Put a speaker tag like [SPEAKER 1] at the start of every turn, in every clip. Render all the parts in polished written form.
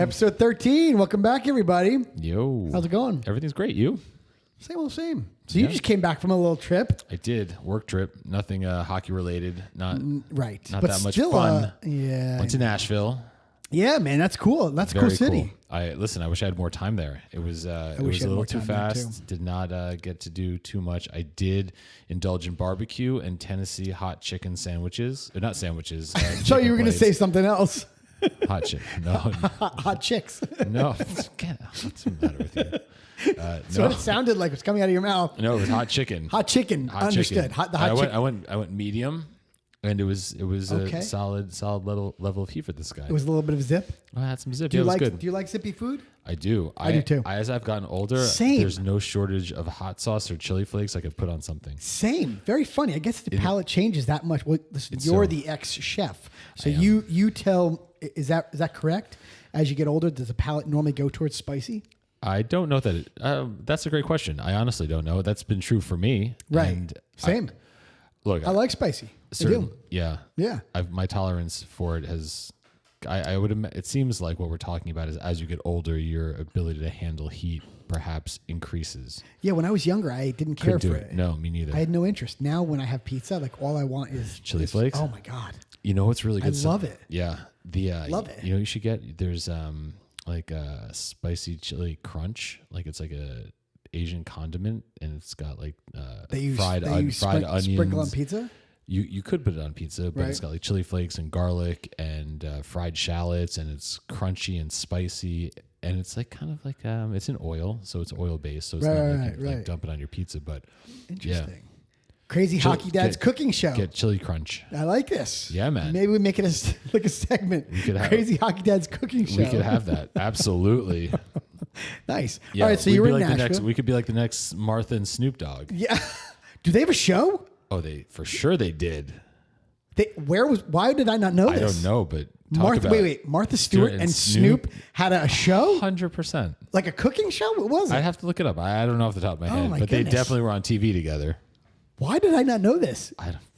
[SPEAKER 1] Episode 13. Welcome back, everybody.
[SPEAKER 2] Yo.
[SPEAKER 1] How's it going?
[SPEAKER 2] Everything's great. You?
[SPEAKER 1] Same old same. So you just came back from a little trip.
[SPEAKER 2] I did. Work trip. Nothing hockey related. Not
[SPEAKER 1] Right.
[SPEAKER 2] Not
[SPEAKER 1] but
[SPEAKER 2] that much
[SPEAKER 1] still,
[SPEAKER 2] fun.
[SPEAKER 1] Yeah.
[SPEAKER 2] Went to Nashville.
[SPEAKER 1] Yeah, man. That's cool. That's a
[SPEAKER 2] Very
[SPEAKER 1] cool city.
[SPEAKER 2] I wish I had more time there. It was it was a little too fast. Did not get to do too much. I did indulge in barbecue and Tennessee hot chicken sandwiches. Not sandwiches.
[SPEAKER 1] So you were going to say something else.
[SPEAKER 2] Hot chicken. No.
[SPEAKER 1] Hot chicks.
[SPEAKER 2] No. What's the matter with you?
[SPEAKER 1] So it sounded like it was coming out of your mouth.
[SPEAKER 2] No, it was hot chicken.
[SPEAKER 1] Hot chicken.
[SPEAKER 2] Hot
[SPEAKER 1] Understood.
[SPEAKER 2] Chicken. I went medium, and it was okay. a solid level of heat for this guy.
[SPEAKER 1] It was a little bit of zip.
[SPEAKER 2] I had some zip.
[SPEAKER 1] Do you
[SPEAKER 2] it was
[SPEAKER 1] like
[SPEAKER 2] good.
[SPEAKER 1] Do you like zippy food?
[SPEAKER 2] I do.
[SPEAKER 1] I do too.
[SPEAKER 2] As I've gotten older, there's no shortage of hot sauce or chili flakes I could put on something.
[SPEAKER 1] Same. Very funny. I guess the palate changes that much. Well, listen, you're the ex-chef, so you tell. Is that correct? As you get older, does the palate normally go towards spicy?
[SPEAKER 2] I don't know that. That's a great question. I honestly don't know. That's been true for me.
[SPEAKER 1] Right.
[SPEAKER 2] And
[SPEAKER 1] Same.
[SPEAKER 2] I
[SPEAKER 1] like spicy. I do.
[SPEAKER 2] Yeah.
[SPEAKER 1] Yeah.
[SPEAKER 2] My tolerance for it has. I would. It seems like what we're talking about is as you get older, your ability to handle heat perhaps increases.
[SPEAKER 1] Yeah. When I was younger, I didn't care for it.
[SPEAKER 2] No, me neither.
[SPEAKER 1] I had no interest. Now, when I have pizza, like all I want is
[SPEAKER 2] chili flakes.
[SPEAKER 1] Oh my god.
[SPEAKER 2] You know what's really good?
[SPEAKER 1] I love it.
[SPEAKER 2] Yeah.
[SPEAKER 1] Love it.
[SPEAKER 2] You know, you should get. There's like a spicy chili crunch. Like it's like a Asian condiment, and it's got like fried onions.
[SPEAKER 1] Sprinkle on pizza.
[SPEAKER 2] You could put it on pizza, but it's got like chili flakes and garlic and fried shallots, and it's crunchy and spicy, and it's like kind of like it's in oil, so it's oil based, so it's not like you like dump it on your pizza, but
[SPEAKER 1] interesting.
[SPEAKER 2] Yeah.
[SPEAKER 1] Crazy Hockey Dad's cooking show.
[SPEAKER 2] Get chili crunch.
[SPEAKER 1] I like this.
[SPEAKER 2] Yeah, man.
[SPEAKER 1] Maybe we make it like a segment. We could have Crazy Hockey Dad's cooking show.
[SPEAKER 2] We could have that. Absolutely.
[SPEAKER 1] Nice.
[SPEAKER 2] Yeah,
[SPEAKER 1] all right, so you were in Nashville.
[SPEAKER 2] We could be like the next Martha and Snoop Dogg.
[SPEAKER 1] Yeah. Do they have a show?
[SPEAKER 2] Oh, for sure they did.
[SPEAKER 1] Why did I not know this?
[SPEAKER 2] I don't know, but
[SPEAKER 1] Martha Stewart and Snoop had a show?
[SPEAKER 2] 100%.
[SPEAKER 1] Like a cooking show? What was it?
[SPEAKER 2] I'd have to look it up. I don't know off the top of my head, but
[SPEAKER 1] goodness.
[SPEAKER 2] they definitely were on TV together.
[SPEAKER 1] Why did I not know this?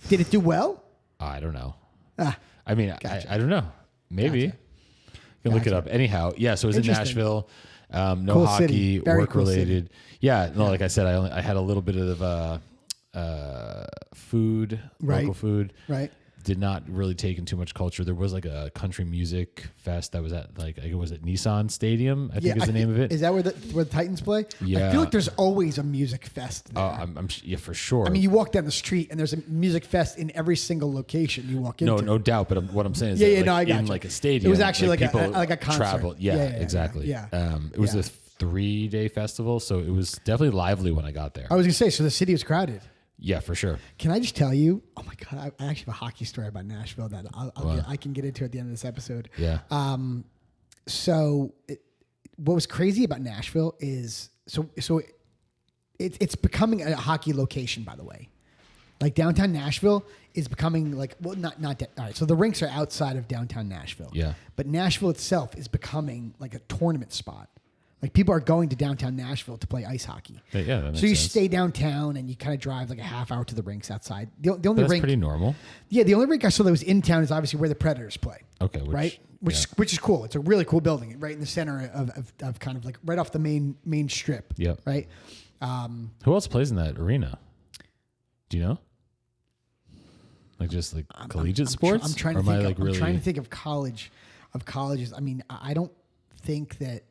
[SPEAKER 1] Did it do well?
[SPEAKER 2] I don't know.
[SPEAKER 1] I
[SPEAKER 2] mean, gotcha. I don't know. Maybe. You can look it up. Anyhow, yeah, so it was in Nashville. No
[SPEAKER 1] cool
[SPEAKER 2] hockey, work-related.
[SPEAKER 1] Cool
[SPEAKER 2] yeah, no, like I said, I had a little bit of food, local food.
[SPEAKER 1] Right.
[SPEAKER 2] Did not really take in too much culture. There was like a country music fest that was at was it Nissan Stadium? I think is the name of it.
[SPEAKER 1] Is that where the Titans play?
[SPEAKER 2] Yeah.
[SPEAKER 1] I feel like there's always a music fest there.
[SPEAKER 2] Yeah, for sure.
[SPEAKER 1] I mean, you walk down the street and there's a music fest in every single location you walk into.
[SPEAKER 2] No doubt. But what I'm saying is,
[SPEAKER 1] I got
[SPEAKER 2] in like a stadium,
[SPEAKER 1] it was actually like a concert.
[SPEAKER 2] Traveled. Yeah, exactly.
[SPEAKER 1] Yeah.
[SPEAKER 2] It was a 3-day festival, so it was definitely lively when I got there.
[SPEAKER 1] I was gonna say, so the city was crowded.
[SPEAKER 2] Yeah, for sure.
[SPEAKER 1] Can I just tell you? Oh my god, I actually have a hockey story about Nashville that I can get into at the end of this episode.
[SPEAKER 2] Yeah.
[SPEAKER 1] So what was crazy about Nashville is it's becoming a hockey location. By the way, like downtown Nashville is becoming like all right. So the rinks are outside of downtown Nashville.
[SPEAKER 2] Yeah.
[SPEAKER 1] But Nashville itself is becoming like a tournament spot. Like people are going to downtown Nashville to play ice hockey.
[SPEAKER 2] Yeah, that makes
[SPEAKER 1] so you
[SPEAKER 2] sense.
[SPEAKER 1] stay downtown and you kind of drive like a half hour to the rinks outside. The only
[SPEAKER 2] that's
[SPEAKER 1] rink,
[SPEAKER 2] pretty normal.
[SPEAKER 1] Yeah, the only rink I saw that was in town is obviously where the Predators play. Okay, which is cool. It's a really cool building, right in the center of kind of like right off the main strip.
[SPEAKER 2] Yeah.
[SPEAKER 1] Right.
[SPEAKER 2] Who else plays in that arena? Do you know? Like just like collegiate sports.
[SPEAKER 1] I'm trying to think of colleges. I mean, I don't think that.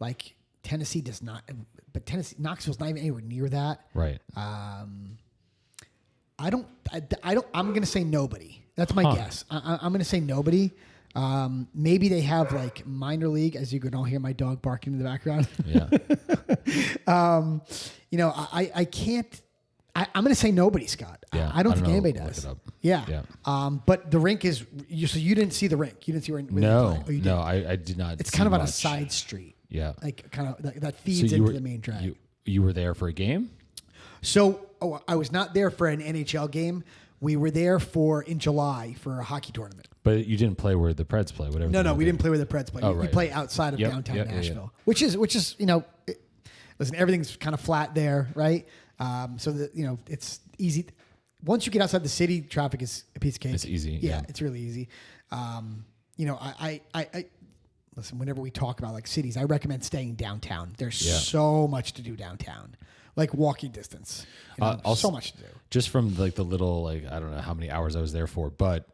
[SPEAKER 1] Like Tennessee does not, but Knoxville's not even anywhere near that.
[SPEAKER 2] Right.
[SPEAKER 1] I'm going to say nobody. That's my guess. I'm going to say nobody. Maybe they have like minor league, as you can all hear my dog barking in the background.
[SPEAKER 2] Yeah.
[SPEAKER 1] I can't. I'm going to say nobody, Scott.
[SPEAKER 2] Yeah,
[SPEAKER 1] I don't think anybody does.
[SPEAKER 2] Look it up.
[SPEAKER 1] Yeah. But the rink is. So you didn't see the rink. You didn't see where.
[SPEAKER 2] No. I did not.
[SPEAKER 1] It's kind of on a side street.
[SPEAKER 2] Yeah.
[SPEAKER 1] Like kind of that feeds into the main drag.
[SPEAKER 2] You were there for a game?
[SPEAKER 1] So I was not there for an NHL game. We were there in July for a hockey tournament.
[SPEAKER 2] But you didn't play where the Preds play, whatever.
[SPEAKER 1] No, we didn't play where the Preds play. We play outside of downtown Nashville, which is listen, everything's kind of flat there, right? So that it's easy. Once you get outside the city, traffic is a piece of cake.
[SPEAKER 2] It's easy.
[SPEAKER 1] Yeah, it's really easy. listen, whenever we talk about like cities, I recommend staying downtown. There's so much to do downtown, like walking distance. So much to do.
[SPEAKER 2] Just from like the little, like, I don't know how many hours I was there for, but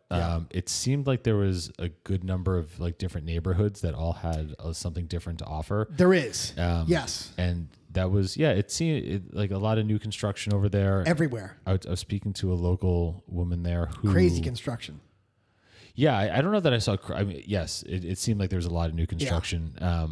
[SPEAKER 2] it seemed like there was a good number of like different neighborhoods that all had something different to offer.
[SPEAKER 1] There is. Yes.
[SPEAKER 2] And that was, it seemed like a lot of new construction over there.
[SPEAKER 1] Everywhere.
[SPEAKER 2] I was speaking to a local woman there who...
[SPEAKER 1] Crazy construction.
[SPEAKER 2] Yeah, I don't know that I saw... I mean, yes, it seemed like there was a lot of new construction. Yeah.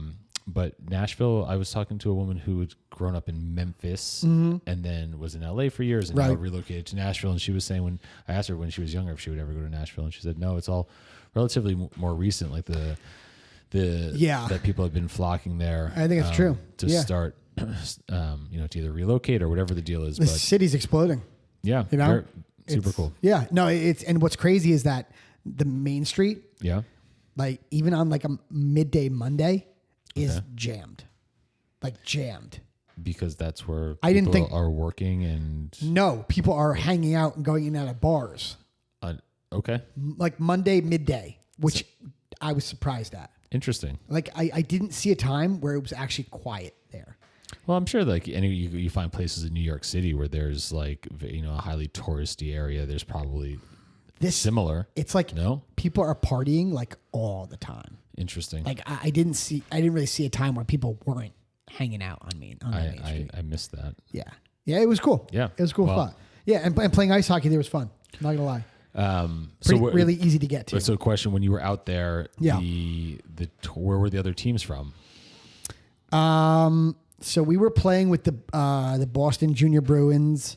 [SPEAKER 2] But Nashville, I was talking to a woman who had grown up in Memphis and then was in LA for years and now relocated to Nashville. And she was saying, when I asked her when she was younger if she would ever go to Nashville, and she said, no, it's all relatively more recent, like that people have been flocking there.
[SPEAKER 1] I think it's true.
[SPEAKER 2] To start, to either relocate or whatever the deal is.
[SPEAKER 1] The city's exploding.
[SPEAKER 2] Yeah. Super cool.
[SPEAKER 1] Yeah. No, and what's crazy is that the main street, like even on like a midday Monday, is jammed, like jammed.
[SPEAKER 2] Because that's where people are working and...
[SPEAKER 1] No, people are hanging out and going in and out of bars.
[SPEAKER 2] Okay.
[SPEAKER 1] Like Monday midday, which I was surprised at.
[SPEAKER 2] Interesting.
[SPEAKER 1] Like I didn't see a time where it was actually quiet there.
[SPEAKER 2] Well, I'm sure like you find places in New York City where there's like, a highly touristy area. There's probably similar.
[SPEAKER 1] It's like people are partying like all the time.
[SPEAKER 2] Interesting.
[SPEAKER 1] Like I didn't really see a time where people weren't hanging out on Main Street.
[SPEAKER 2] I missed that.
[SPEAKER 1] Yeah. Yeah, it was cool.
[SPEAKER 2] Yeah.
[SPEAKER 1] It was cool fun. Yeah, and playing ice hockey there was fun. I'm not gonna lie. Really easy to get to.
[SPEAKER 2] So question, when you were out there, where were the other teams from?
[SPEAKER 1] So we were playing with the Boston Junior Bruins.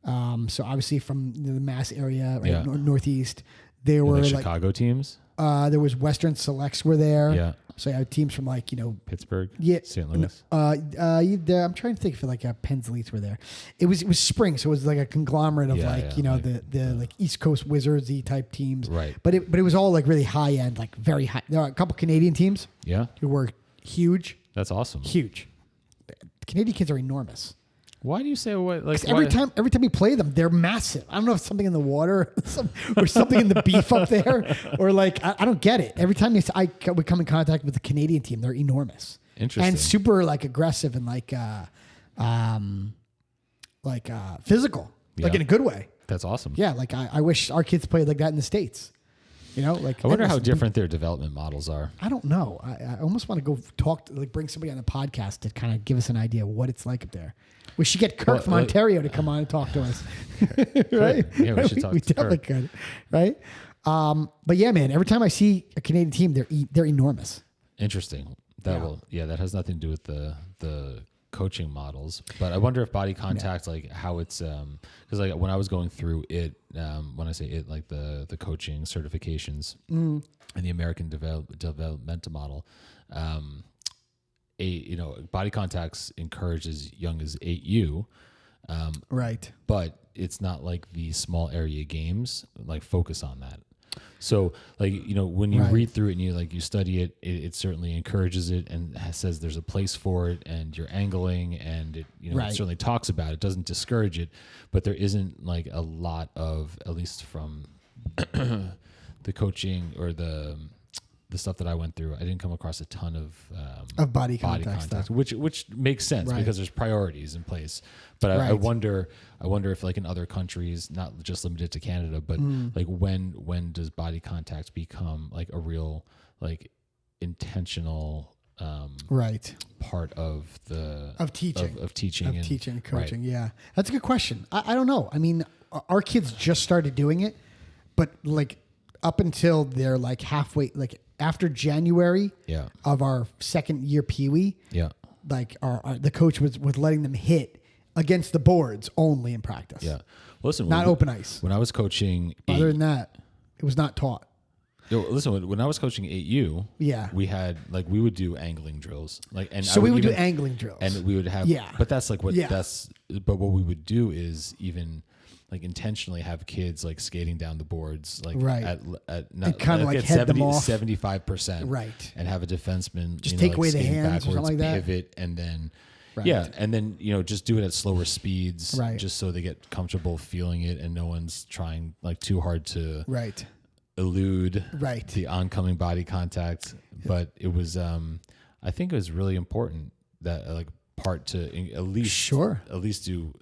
[SPEAKER 1] So obviously from the Mass area, right? Northeast. There were
[SPEAKER 2] like Chicago teams.
[SPEAKER 1] There was Western Selects were there.
[SPEAKER 2] Yeah.
[SPEAKER 1] So I had teams from like,
[SPEAKER 2] Pittsburgh.
[SPEAKER 1] Yeah.
[SPEAKER 2] St. Louis.
[SPEAKER 1] I'm trying to think if like Penn's Elite were there. It was spring, so it was like a conglomerate of the like East Coast Wizards-y type teams.
[SPEAKER 2] Right.
[SPEAKER 1] But it was all like really high end, like very high. There are a couple Canadian teams.
[SPEAKER 2] Yeah.
[SPEAKER 1] Who were huge.
[SPEAKER 2] That's awesome.
[SPEAKER 1] Huge. Canadian kids are enormous.
[SPEAKER 2] Why do you say what? Like
[SPEAKER 1] every time we play them, they're massive. I don't know if it's something in the water or something in the beef up there, or like I don't get it. Every time we come in contact with the Canadian team, they're enormous.
[SPEAKER 2] Interesting.
[SPEAKER 1] And super like aggressive and like physical, like in a good way.
[SPEAKER 2] That's awesome.
[SPEAKER 1] Yeah, like I wish our kids played like that in the States. Like
[SPEAKER 2] I wonder how different their development models are.
[SPEAKER 1] I don't know. I almost want to go bring somebody on the podcast to kind of give us an idea of what it's like up there. We should get Kurt from Ontario to come on and talk to us. Right?
[SPEAKER 2] Yeah, we should talk to
[SPEAKER 1] definitely
[SPEAKER 2] Kurt.
[SPEAKER 1] Could. Right? But yeah, man, every time I see a Canadian team, they're enormous.
[SPEAKER 2] Interesting. That has nothing to do with the coaching models, but I wonder if body contact, like how it's, because like when I was going through it, when I say it, like the coaching certifications and the American developmental model, body contacts encouraged as young as 8U,
[SPEAKER 1] right? But
[SPEAKER 2] it's not like the small area games like focus on that. So like, when you read through it and you study it, it certainly encourages it and says there's a place for it and you're angling and it, it certainly talks about it, doesn't discourage it, but there isn't like a lot of, at least from the coaching or the stuff that I went through, I didn't come across a ton of body contact, which makes sense because there's priorities in place. But I wonder if like in other countries, not just limited to Canada, but like when does body contact become like a real like intentional part of teaching and
[SPEAKER 1] coaching. Yeah, that's a good question. I don't know. I mean, our kids just started doing it, but like up until they're like halfway, like after January of our second year Pee-wee, like the coach was letting them hit against the boards only in practice.
[SPEAKER 2] Yeah. Listen,
[SPEAKER 1] not open ice.
[SPEAKER 2] When I was coaching,
[SPEAKER 1] other than that, it was not taught.
[SPEAKER 2] Listen, when I was coaching 8U, we had like we would do angling drills,
[SPEAKER 1] we would do angling drills,
[SPEAKER 2] and we would have But that's like but what we would do is even like intentionally have kids like skating down the boards, like at not
[SPEAKER 1] kind of like head
[SPEAKER 2] 75%,
[SPEAKER 1] right,
[SPEAKER 2] and have a defenseman
[SPEAKER 1] just take away the hands or something like that,
[SPEAKER 2] pivot, and then and then just do it at slower speeds, just so they get comfortable feeling it, and no one's trying like too hard to elude
[SPEAKER 1] right.
[SPEAKER 2] the oncoming body contact. But it was, I think it was really important that like part to at least do,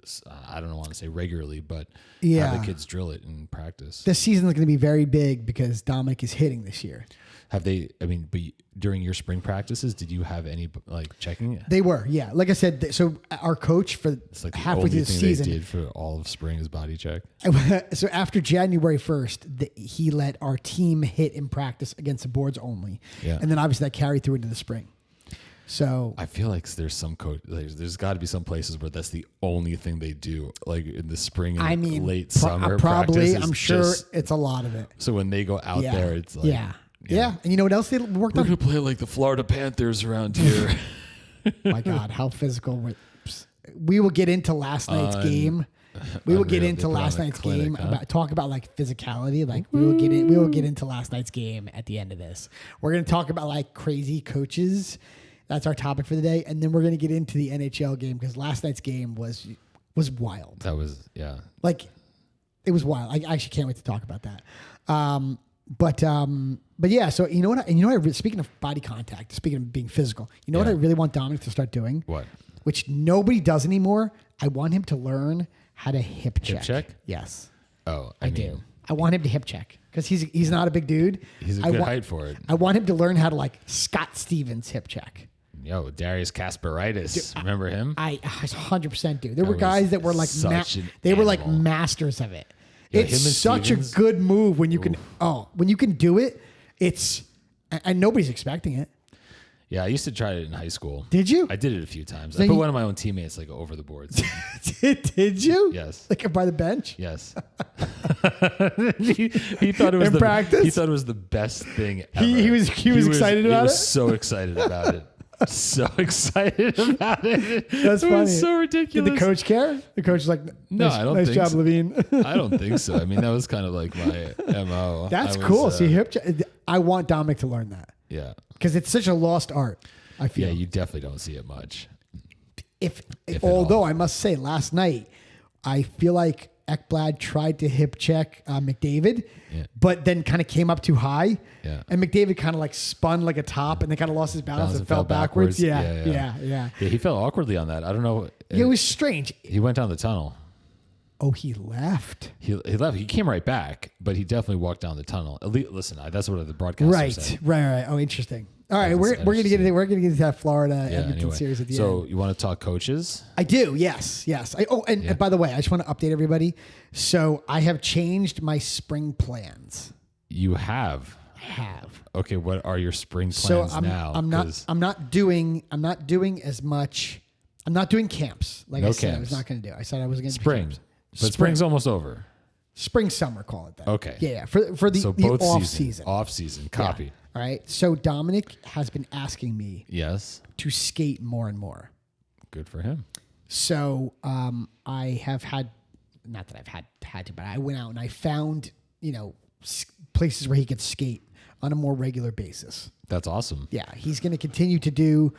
[SPEAKER 2] I don't want to say regularly, but have the kids drill it in practice.
[SPEAKER 1] This season is going to be very big because Dominic is hitting this year.
[SPEAKER 2] Have they, I mean, but during your spring practices, did you have any like checking?
[SPEAKER 1] They were, yeah. Like I said, so our coach for
[SPEAKER 2] like
[SPEAKER 1] halfway through the season
[SPEAKER 2] they did for all of spring is body check.
[SPEAKER 1] So after January 1st, he let our team hit in practice against the boards only.
[SPEAKER 2] Yeah.
[SPEAKER 1] And then obviously that carried through into the spring. So
[SPEAKER 2] I feel like there's some coach. There's got to be some places where that's the only thing they do, like in the spring and late summer.
[SPEAKER 1] Probably, I'm sure it's a lot of it.
[SPEAKER 2] So when they go out there, it's like
[SPEAKER 1] yeah. And you know what else they worked on?
[SPEAKER 2] We're gonna play like the Florida Panthers around here.
[SPEAKER 1] My God, how physical! We will get into last night's game. We will get into last night's game. Talk about like physicality. Like we will get into last night's game at the end of this. We're gonna talk about like crazy coaches. That's our topic for the day, and then we're gonna get into the NHL game because last night's game was wild.
[SPEAKER 2] That was
[SPEAKER 1] like it was wild. I actually can't wait to talk about that. But yeah. So you know what? Speaking of body contact, speaking of being physical, you know what I really want Dominic to start doing?
[SPEAKER 2] What?
[SPEAKER 1] Which nobody does anymore. I want him to learn how to hip check.
[SPEAKER 2] Hip check?
[SPEAKER 1] Yes.
[SPEAKER 2] Oh,
[SPEAKER 1] I do. I want him to hip check because he's not a big dude.
[SPEAKER 2] He's a good height for it.
[SPEAKER 1] I want him to learn how to like Scott Stevens hip check.
[SPEAKER 2] Yo, Darius Kasparaitis. Remember him?
[SPEAKER 1] I 100% do. There were guys that were like like masters of it.
[SPEAKER 2] Yeah,
[SPEAKER 1] it's such a good move when you can do it. It's and nobody's expecting it.
[SPEAKER 2] Yeah, I used to try it in high school.
[SPEAKER 1] Did you?
[SPEAKER 2] I did it a few times. I put one of my own teammates like over the boards.
[SPEAKER 1] Did you?
[SPEAKER 2] Yes.
[SPEAKER 1] Like by the bench?
[SPEAKER 2] Yes. he thought it was
[SPEAKER 1] practice?
[SPEAKER 2] He thought it was the best thing ever.
[SPEAKER 1] He was excited about it.
[SPEAKER 2] He was so excited about it. So excited about it.
[SPEAKER 1] That's funny.
[SPEAKER 2] It was so ridiculous.
[SPEAKER 1] Did the coach care? The coach was like,
[SPEAKER 2] "No, I don't
[SPEAKER 1] nice
[SPEAKER 2] think
[SPEAKER 1] job,
[SPEAKER 2] so.
[SPEAKER 1] Levine."
[SPEAKER 2] I don't think so. I mean, that was kind of like my MO.
[SPEAKER 1] That's cool. See, hip check. I want Dominic to learn that.
[SPEAKER 2] Yeah.
[SPEAKER 1] Because it's such a lost art, I feel.
[SPEAKER 2] Yeah, you definitely don't see it much.
[SPEAKER 1] Although I must say, last night, I feel like Ekblad tried to hip check McDavid, but then kind of came up too high.
[SPEAKER 2] Yeah.
[SPEAKER 1] And McDavid kind of like spun like a top and then kind of lost his balance and fell backwards. Yeah.
[SPEAKER 2] He fell awkwardly on that. I don't know.
[SPEAKER 1] It was strange.
[SPEAKER 2] He went down the tunnel.
[SPEAKER 1] Oh, he left.
[SPEAKER 2] He left. He came right back, but he definitely walked down the tunnel. At least, listen, that's what the broadcaster said.
[SPEAKER 1] Right. Oh, interesting. All right, we're gonna get into that Florida Edmonton series at the end.
[SPEAKER 2] So you want to talk coaches?
[SPEAKER 1] I do. Yes. And by the way, I just want to update everybody. So I have changed my spring plans.
[SPEAKER 2] You have.
[SPEAKER 1] I have.
[SPEAKER 2] Okay, what are your spring plans now?
[SPEAKER 1] I'm not doing as much. I'm not doing camps like I said I was not going to do. I said I was going to do camps.
[SPEAKER 2] But spring's almost over.
[SPEAKER 1] Spring, summer, call it that.
[SPEAKER 2] Okay.
[SPEAKER 1] Yeah. For the off season.
[SPEAKER 2] Off season. Copy.
[SPEAKER 1] Yeah. All right. So Dominic has been asking me to skate more and more.
[SPEAKER 2] Good for him.
[SPEAKER 1] So I have had, not that I've had to, but I went out and I found, places where he could skate on a more regular basis.
[SPEAKER 2] That's awesome.
[SPEAKER 1] Yeah. He's going to continue to do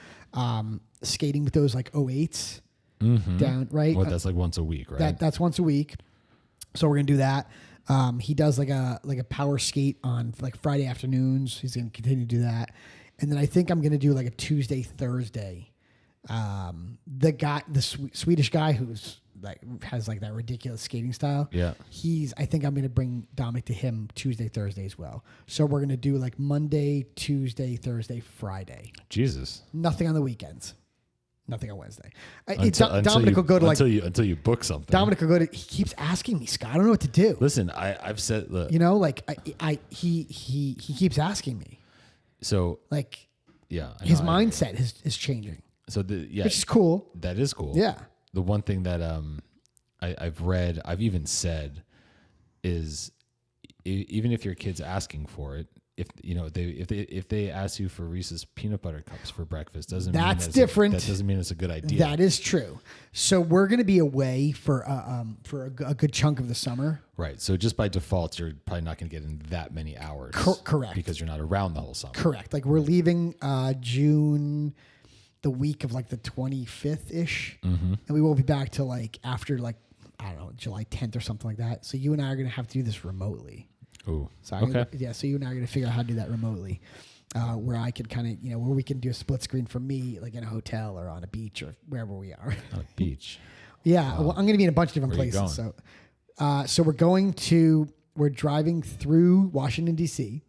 [SPEAKER 1] skating with those like 08s down, right?
[SPEAKER 2] Well, that's like once a week, right?
[SPEAKER 1] That's once a week. So we're going to do that. He does like a power skate on like Friday afternoons. He's going to continue to do that. And then I think I'm going to do like a Tuesday, Thursday. The Swedish guy who's like has like that ridiculous skating style.
[SPEAKER 2] Yeah.
[SPEAKER 1] I think I'm going to bring Dominic to him Tuesday, Thursday as well. So we're going to do like Monday, Tuesday, Thursday, Friday.
[SPEAKER 2] Jesus.
[SPEAKER 1] Nothing on the weekends. Nothing on Wednesday.
[SPEAKER 2] Dominic will go to until you book something.
[SPEAKER 1] Dominic will go to. He keeps asking me, Scott. I don't know what to do.
[SPEAKER 2] Listen, I've said, look,
[SPEAKER 1] he keeps asking me.
[SPEAKER 2] So
[SPEAKER 1] like,
[SPEAKER 2] yeah,
[SPEAKER 1] his mindset is changing.
[SPEAKER 2] So which
[SPEAKER 1] is cool.
[SPEAKER 2] That is cool.
[SPEAKER 1] Yeah.
[SPEAKER 2] The one thing that I've read, I've even said, is even if your kid's asking for it, if they ask you for Reese's peanut butter cups for breakfast, that doesn't mean it's a good idea.
[SPEAKER 1] That is true. So we're going to be away for a good chunk of the summer.
[SPEAKER 2] Right. So just by default, you're probably not going to get in that many hours.
[SPEAKER 1] Correct.
[SPEAKER 2] Because you're not around the whole summer.
[SPEAKER 1] Correct. Like we're leaving June, the week of like the 25th ish, and we won't be back till like after like I don't know July 10th or something like that. So you and I are going to have to do this remotely.
[SPEAKER 2] Ooh.
[SPEAKER 1] So
[SPEAKER 2] Okay.
[SPEAKER 1] so you and I are going to figure out how to do that remotely, where I could kind of, where we can do a split screen from me, like in a hotel or on a beach or wherever we are.
[SPEAKER 2] On a beach.
[SPEAKER 1] Yeah. Wow. Well, I'm going to be in a bunch of different places. So we're driving through Washington, D.C.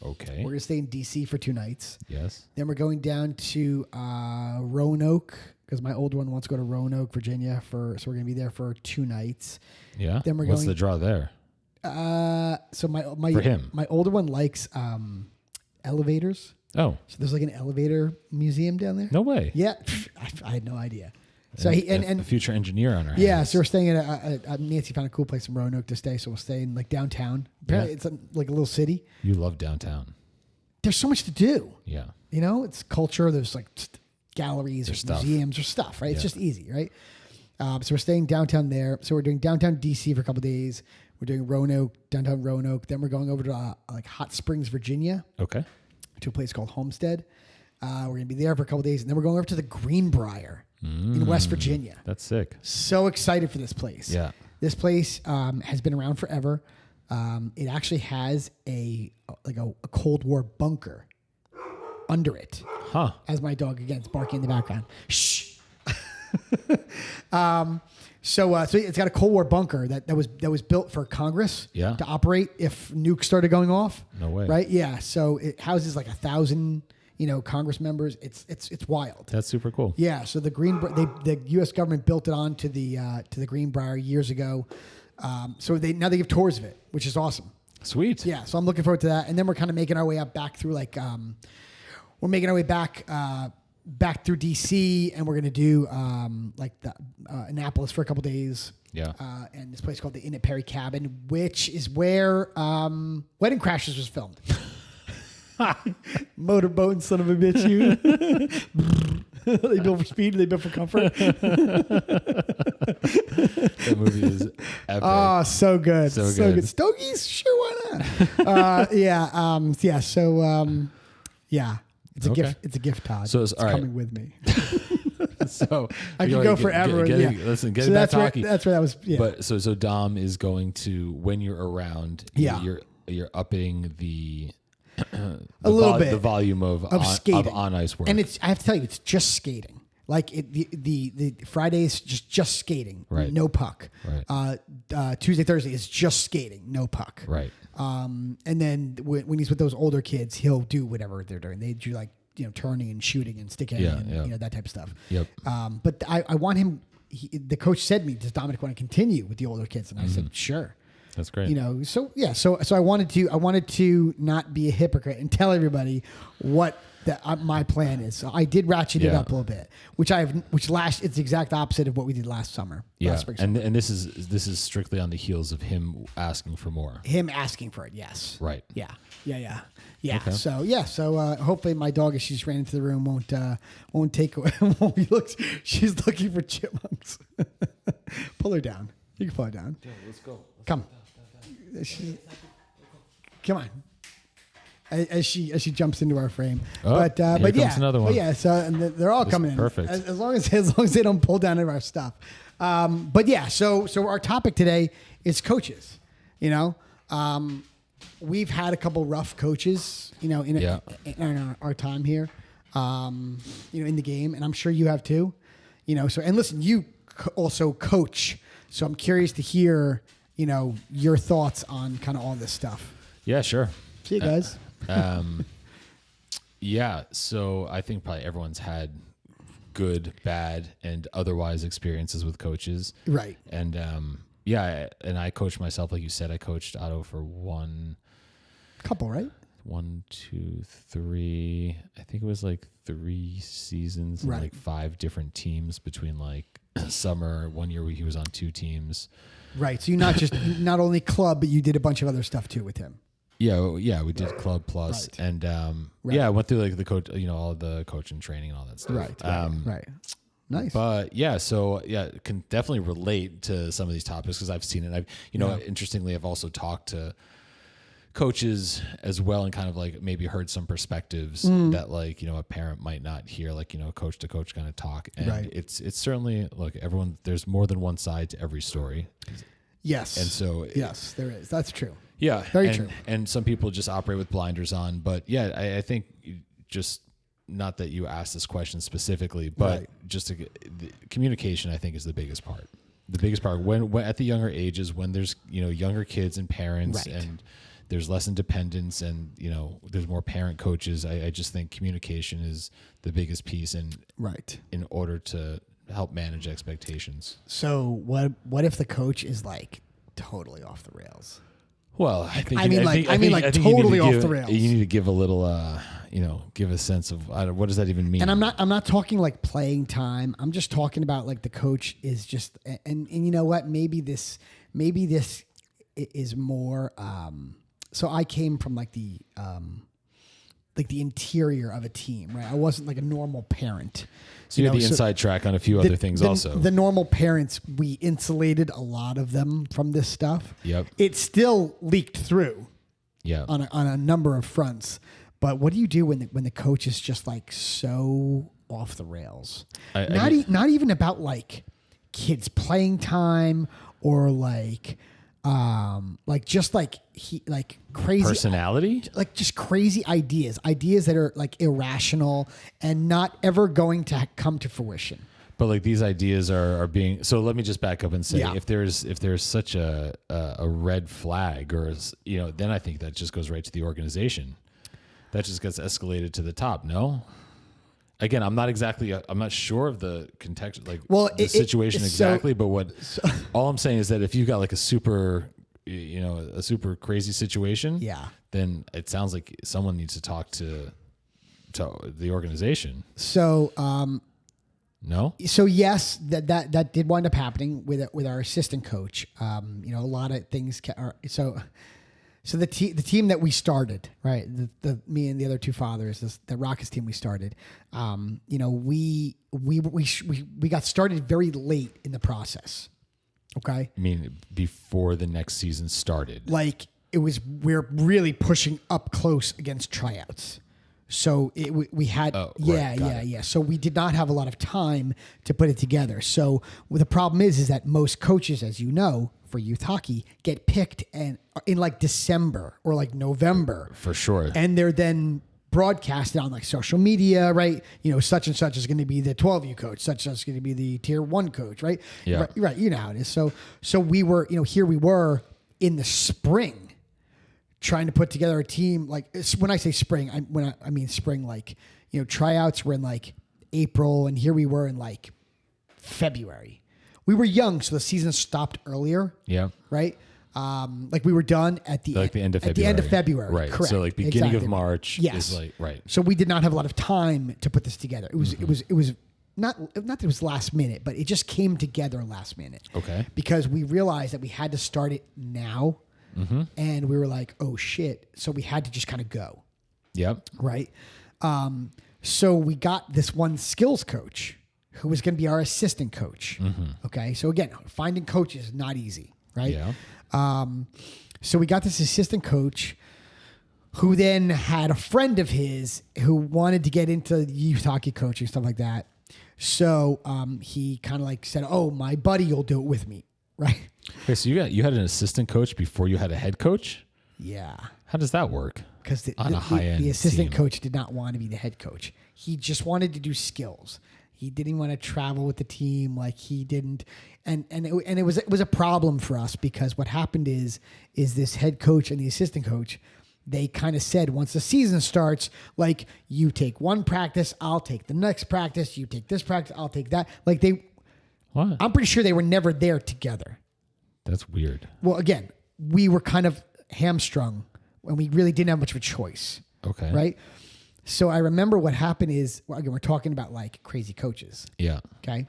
[SPEAKER 2] Okay.
[SPEAKER 1] We're going to stay in D.C. for 2 nights.
[SPEAKER 2] Yes.
[SPEAKER 1] Then we're going down to Roanoke, because my old one wants to go to Roanoke, Virginia, so we're going to be there for 2 nights.
[SPEAKER 2] Yeah.
[SPEAKER 1] Then
[SPEAKER 2] What's the draw there?
[SPEAKER 1] So my
[SPEAKER 2] For him.
[SPEAKER 1] my older one likes elevators.
[SPEAKER 2] Oh.
[SPEAKER 1] So there's like an elevator museum down there.
[SPEAKER 2] No way.
[SPEAKER 1] Yeah. I had no idea. So and
[SPEAKER 2] a future engineer on our
[SPEAKER 1] yeah,
[SPEAKER 2] hands.
[SPEAKER 1] so we're staying at Nancy found a cool place in Roanoke to stay, so we'll stay in like downtown. Apparently it's like a little city.
[SPEAKER 2] You love downtown.
[SPEAKER 1] There's so much to do.
[SPEAKER 2] Yeah.
[SPEAKER 1] It's culture. There's like galleries, there's museums, or stuff, right?
[SPEAKER 2] Yeah.
[SPEAKER 1] It's just easy, right? So we're staying downtown there. So we're doing downtown DC for a couple of days. We're doing downtown Roanoke. Then we're going over to like Hot Springs, Virginia.
[SPEAKER 2] Okay.
[SPEAKER 1] To a place called Homestead. We're going to be there for a couple of days. And then we're going over to the Greenbrier in West Virginia.
[SPEAKER 2] That's sick.
[SPEAKER 1] So excited for this place.
[SPEAKER 2] Yeah.
[SPEAKER 1] This place has been around forever. It actually has a Cold War bunker under it.
[SPEAKER 2] Huh.
[SPEAKER 1] As my dog, again, is barking in the background. Shh. So it's got a Cold War bunker that was built for Congress to operate if nukes started going off.
[SPEAKER 2] No way.
[SPEAKER 1] Right? Yeah. So it houses like 1,000, Congress members. It's wild.
[SPEAKER 2] That's super cool.
[SPEAKER 1] Yeah. So the U.S. government built it on to the Greenbrier years ago. So now they give tours of it, which is awesome.
[SPEAKER 2] Sweet.
[SPEAKER 1] Yeah. So I'm looking forward to that. And then we're kind of making our way back through we're making our way back through DC, and we're going to do Annapolis for a couple daes.
[SPEAKER 2] Yeah.
[SPEAKER 1] And this place called the Inn at Perry Cabin, which is where Wedding Crashers was filmed. Motorboat, son of a bitch, you. They built for speed, they built for comfort.
[SPEAKER 2] That movie is epic.
[SPEAKER 1] Oh, so good.
[SPEAKER 2] So good.
[SPEAKER 1] Stogies? Sure, why not? Yeah. So, yeah. It's a gift. It's a gift, Todd.
[SPEAKER 2] So it's all right.
[SPEAKER 1] Coming with me.
[SPEAKER 2] So
[SPEAKER 1] I could go forever.
[SPEAKER 2] Listen, get
[SPEAKER 1] so
[SPEAKER 2] back talking.
[SPEAKER 1] That's where that was. Yeah.
[SPEAKER 2] But so Dom is going to, when you're around, you're upping the
[SPEAKER 1] little bit
[SPEAKER 2] the volume of
[SPEAKER 1] skating
[SPEAKER 2] of on ice work.
[SPEAKER 1] And I have to tell you, it's just skating. Like the Fridays, just skating,
[SPEAKER 2] right?
[SPEAKER 1] No puck.
[SPEAKER 2] Right.
[SPEAKER 1] Tuesday, Thursday is just skating, no puck.
[SPEAKER 2] Right.
[SPEAKER 1] And then when he's with those older kids, he'll do whatever they're doing. They do turning and shooting and sticking and that type of stuff.
[SPEAKER 2] Yep.
[SPEAKER 1] But I want him. The coach said to me, "Does Dominic want to continue with the older kids?" And I said, "Sure."
[SPEAKER 2] That's great.
[SPEAKER 1] So I wanted to not be a hypocrite and tell everybody what my plan is. So I did ratchet it up a little bit, it's the exact opposite of what we did last summer.
[SPEAKER 2] Yeah.
[SPEAKER 1] Last spring, summer.
[SPEAKER 2] And this is strictly on the heels of him asking for more.
[SPEAKER 1] Him asking for it. Yes.
[SPEAKER 2] Right.
[SPEAKER 1] Yeah.
[SPEAKER 2] Okay.
[SPEAKER 1] So hopefully my dog, as she just ran into the room, won't take away. She's looking for chipmunks. Pull her down. You can pull her down.
[SPEAKER 2] Yeah, let's go.
[SPEAKER 1] Come. Come on. As she jumps into our frame, but
[SPEAKER 2] comes another one.
[SPEAKER 1] But yeah, so and they're all coming in.
[SPEAKER 2] Perfect.
[SPEAKER 1] As long as they don't pull down any of our stuff. But yeah, so our topic today is coaches. We've had a couple rough coaches, in our time here, in the game, and I'm sure you have too. So and listen, you also coach, so I'm curious to hear your thoughts on kind of all this stuff.
[SPEAKER 2] Yeah, sure.
[SPEAKER 1] See you guys.
[SPEAKER 2] Yeah, so I think probably everyone's had good, bad, and otherwise experiences with coaches.
[SPEAKER 1] Right.
[SPEAKER 2] And and I coached myself, like you said. I coached Otto for
[SPEAKER 1] couple, right?
[SPEAKER 2] 1, 2, 3. I think it was like 3 seasons, and like 5 different teams between like summer. 1 year he was on 2 teams.
[SPEAKER 1] Right. So you not only club, but you did a bunch of other stuff too with him.
[SPEAKER 2] Yeah, we did club plus, and I went through like the coach, all the coaching training and all that stuff.
[SPEAKER 1] Right. Nice.
[SPEAKER 2] But can definitely relate to some of these topics because I've seen it. Interestingly, I've also talked to coaches as well and kind of like maybe heard some perspectives that like a parent might not hear, like coach to coach kind of talk. And it's certainly, look, everyone, there's more than one side to every story.
[SPEAKER 1] Yes.
[SPEAKER 2] And so
[SPEAKER 1] yes, there is. That's true.
[SPEAKER 2] Yeah.
[SPEAKER 1] Very true.
[SPEAKER 2] And some people just operate with blinders on. But yeah, I think just not that you asked this question specifically, but just the communication, I think, is the biggest part. The biggest part when at the younger ages, when there's, younger kids and parents and there's less independence and, there's more parent coaches. I just think communication is the biggest piece in order to help manage expectations.
[SPEAKER 1] So what if the coach is like totally off the rails?
[SPEAKER 2] Well, I think
[SPEAKER 1] totally off the rails.
[SPEAKER 2] You need to give a little, give a sense of what does that even mean?
[SPEAKER 1] And I'm not talking like playing time. I'm just talking about like the coach is just, and you know what? Maybe this is more. So I came from like the interior of a team, right? I wasn't like a normal parent.
[SPEAKER 2] So you had the inside track on a few other things also.
[SPEAKER 1] The normal parents, we insulated a lot of them from this stuff.
[SPEAKER 2] Yep.
[SPEAKER 1] It still leaked through.
[SPEAKER 2] Yeah.
[SPEAKER 1] On a number of fronts. But what do you do when the coach is just like so off the rails? Not even about like kids playing time or like crazy
[SPEAKER 2] personality,
[SPEAKER 1] like just crazy ideas that are like irrational and not ever going to come to fruition.
[SPEAKER 2] But like these ideas are being, so let me just back up and say, if there's such a red flag or, then I think that just goes right to the organization. That just gets escalated to the top. No, again, I'm not sure of the context, like the situation exactly, but all I'm saying is that if you've got like a super crazy situation, then it sounds like someone needs to talk to the organization. So, no. So yes, that did wind up happening with our assistant coach. A lot of things are So the team that we started, right? The me and the other two fathers, the Rockets team we started. We got started very late in the process. Okay. I mean, before the next season started.
[SPEAKER 1] Like we're really pushing up close against tryouts. So we had So we did not have a lot of time to put it together. So the problem is that most coaches, as you know, for youth hockey, get picked in like December or like November.
[SPEAKER 2] For sure.
[SPEAKER 1] And they're then broadcasted on like social media, right? Such and such is going to be the 12U coach, such and such is going to be the tier 1 coach, right?
[SPEAKER 2] Yeah.
[SPEAKER 1] Right. You know how it is. So we were, here we were in the spring trying to put together a team. Like when I say spring, I mean spring, like, tryouts were in like April and here we were in like February. We were young, so the season stopped earlier.
[SPEAKER 2] Yeah.
[SPEAKER 1] Right? Like we were done at the end of February. At the end of February.
[SPEAKER 2] Right.
[SPEAKER 1] Correct.
[SPEAKER 2] So like beginning of March is like, right.
[SPEAKER 1] So we did not have a lot of time to put this together. It was not that it was last minute, but it just came together last minute.
[SPEAKER 2] Okay.
[SPEAKER 1] Because we realized that we had to start it now.
[SPEAKER 2] Mm-hmm.
[SPEAKER 1] And we were like, oh shit. So we had to just kind of go.
[SPEAKER 2] Yep.
[SPEAKER 1] Right. So we got this one skills coach who was going to be our assistant coach. Mm-hmm. Okay. So again, finding coaches is not easy, right?
[SPEAKER 2] Yeah.
[SPEAKER 1] So we got this assistant coach who then had a friend of his who wanted to get into youth hockey coaching, stuff like that. So he kind of like said, oh, my buddy will do it with me. Right.
[SPEAKER 2] Okay. So you had an assistant coach before you had a head coach?
[SPEAKER 1] Yeah.
[SPEAKER 2] How does that work?
[SPEAKER 1] Because the assistant coach did not want to be the head coach. He just wanted to do skills. He didn't want to travel with the team, like he didn't, and it was a problem for us because what happened is this head coach and the assistant coach, they kind of said once the season starts, like you take one practice, I'll take the next practice, you take this practice, I'll take that. Like
[SPEAKER 2] what?
[SPEAKER 1] I'm pretty sure they were never there together.
[SPEAKER 2] That's weird.
[SPEAKER 1] Well, again, we were kind of hamstrung and we really didn't have much of a choice.
[SPEAKER 2] Okay.
[SPEAKER 1] Right. So I remember what happened is, again, we're talking about like crazy coaches.
[SPEAKER 2] Yeah.
[SPEAKER 1] Okay.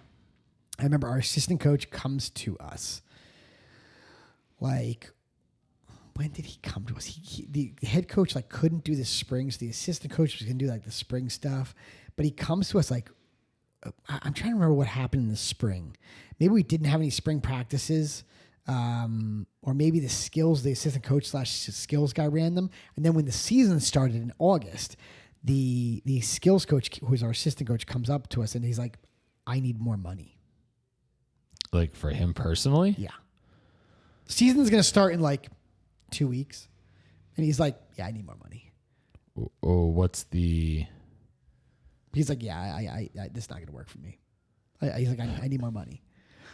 [SPEAKER 1] I remember our assistant coach comes to us. Like, when did he come to us? The head coach like couldn't do the springs. The assistant coach was going to do like the spring stuff, but he comes to us like, I'm trying to remember what happened in the spring. Maybe we didn't have any spring practices. Or maybe the assistant coach / skills guy ran them. And then when the season started in August, the skills coach, who is our assistant coach, comes up to us and he's like, I need more money.
[SPEAKER 2] Like for him personally?
[SPEAKER 1] Yeah. Season's going to start in like 2 weeks. And he's like, yeah, I need more money.
[SPEAKER 2] Oh, what's the...
[SPEAKER 1] He's like, yeah, I this is not going to work for me. He's like, I need more money.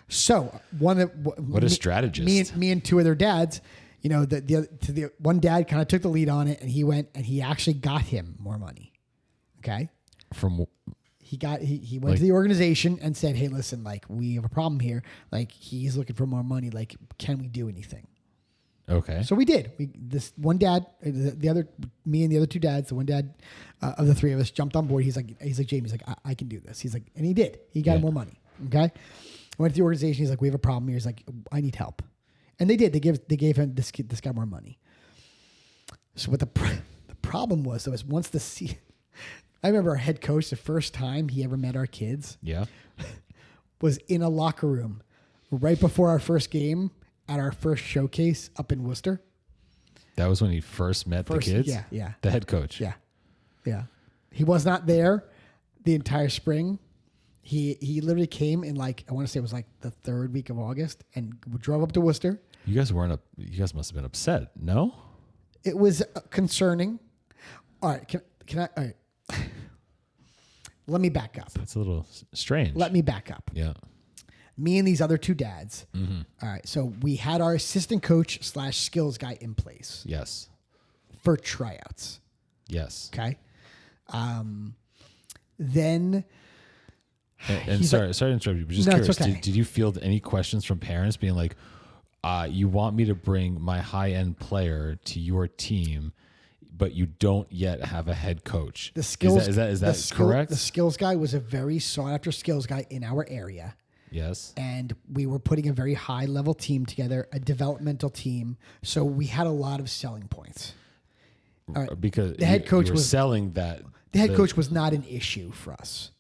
[SPEAKER 1] So what
[SPEAKER 2] a strategist.
[SPEAKER 1] Me and two other dads, you know, the one dad kind of took the lead on it, and he went and he actually got him more money. Okay. He went to the organization and said, hey, listen, like, we have a problem here. Like, he's looking for more money. Like, can we do anything?
[SPEAKER 2] Okay.
[SPEAKER 1] So we did. This one dad, me and the other two dads, the one dad of the three of us jumped on board. He's like, Jamie's like, I can do this. He's like, and he did. He got him more money. Okay. Went to the organization. He's like, we have a problem here. He's like, I need help. And they did. They gave him this guy more money. So what the problem was, though, is once I remember our head coach, the first time he ever met our kids, was in a locker room right before our first game at our first showcase up in Worcester.
[SPEAKER 2] That was when he first met the kids?
[SPEAKER 1] Yeah.
[SPEAKER 2] The head coach?
[SPEAKER 1] Yeah. He was not there the entire spring. He literally came in, like, I want to say it was like the third week of August, and drove up to Worcester.
[SPEAKER 2] You guys must have been upset, no?
[SPEAKER 1] It was concerning. All right, can I... All right. Let me back up.
[SPEAKER 2] It's a little strange.
[SPEAKER 1] Let me back up.
[SPEAKER 2] Yeah.
[SPEAKER 1] Me and these other two dads. Mm-hmm. All right. So we had our assistant coach / skills guy in place.
[SPEAKER 2] Yes.
[SPEAKER 1] For tryouts.
[SPEAKER 2] Yes.
[SPEAKER 1] Okay. Then.
[SPEAKER 2] And sorry to interrupt you, but just curious.
[SPEAKER 1] Okay.
[SPEAKER 2] Did you field any questions from parents being like, you want me to bring my high-end player to your team, but you don't yet have a head coach?
[SPEAKER 1] The skills
[SPEAKER 2] is that correct?
[SPEAKER 1] The skills guy was a very sought after skills guy in our area.
[SPEAKER 2] Yes.
[SPEAKER 1] And we were putting a very high level team together, a developmental team. So we had a lot of selling points. All right.
[SPEAKER 2] Because
[SPEAKER 1] the head coach was
[SPEAKER 2] selling that.
[SPEAKER 1] The head coach was not an issue for us.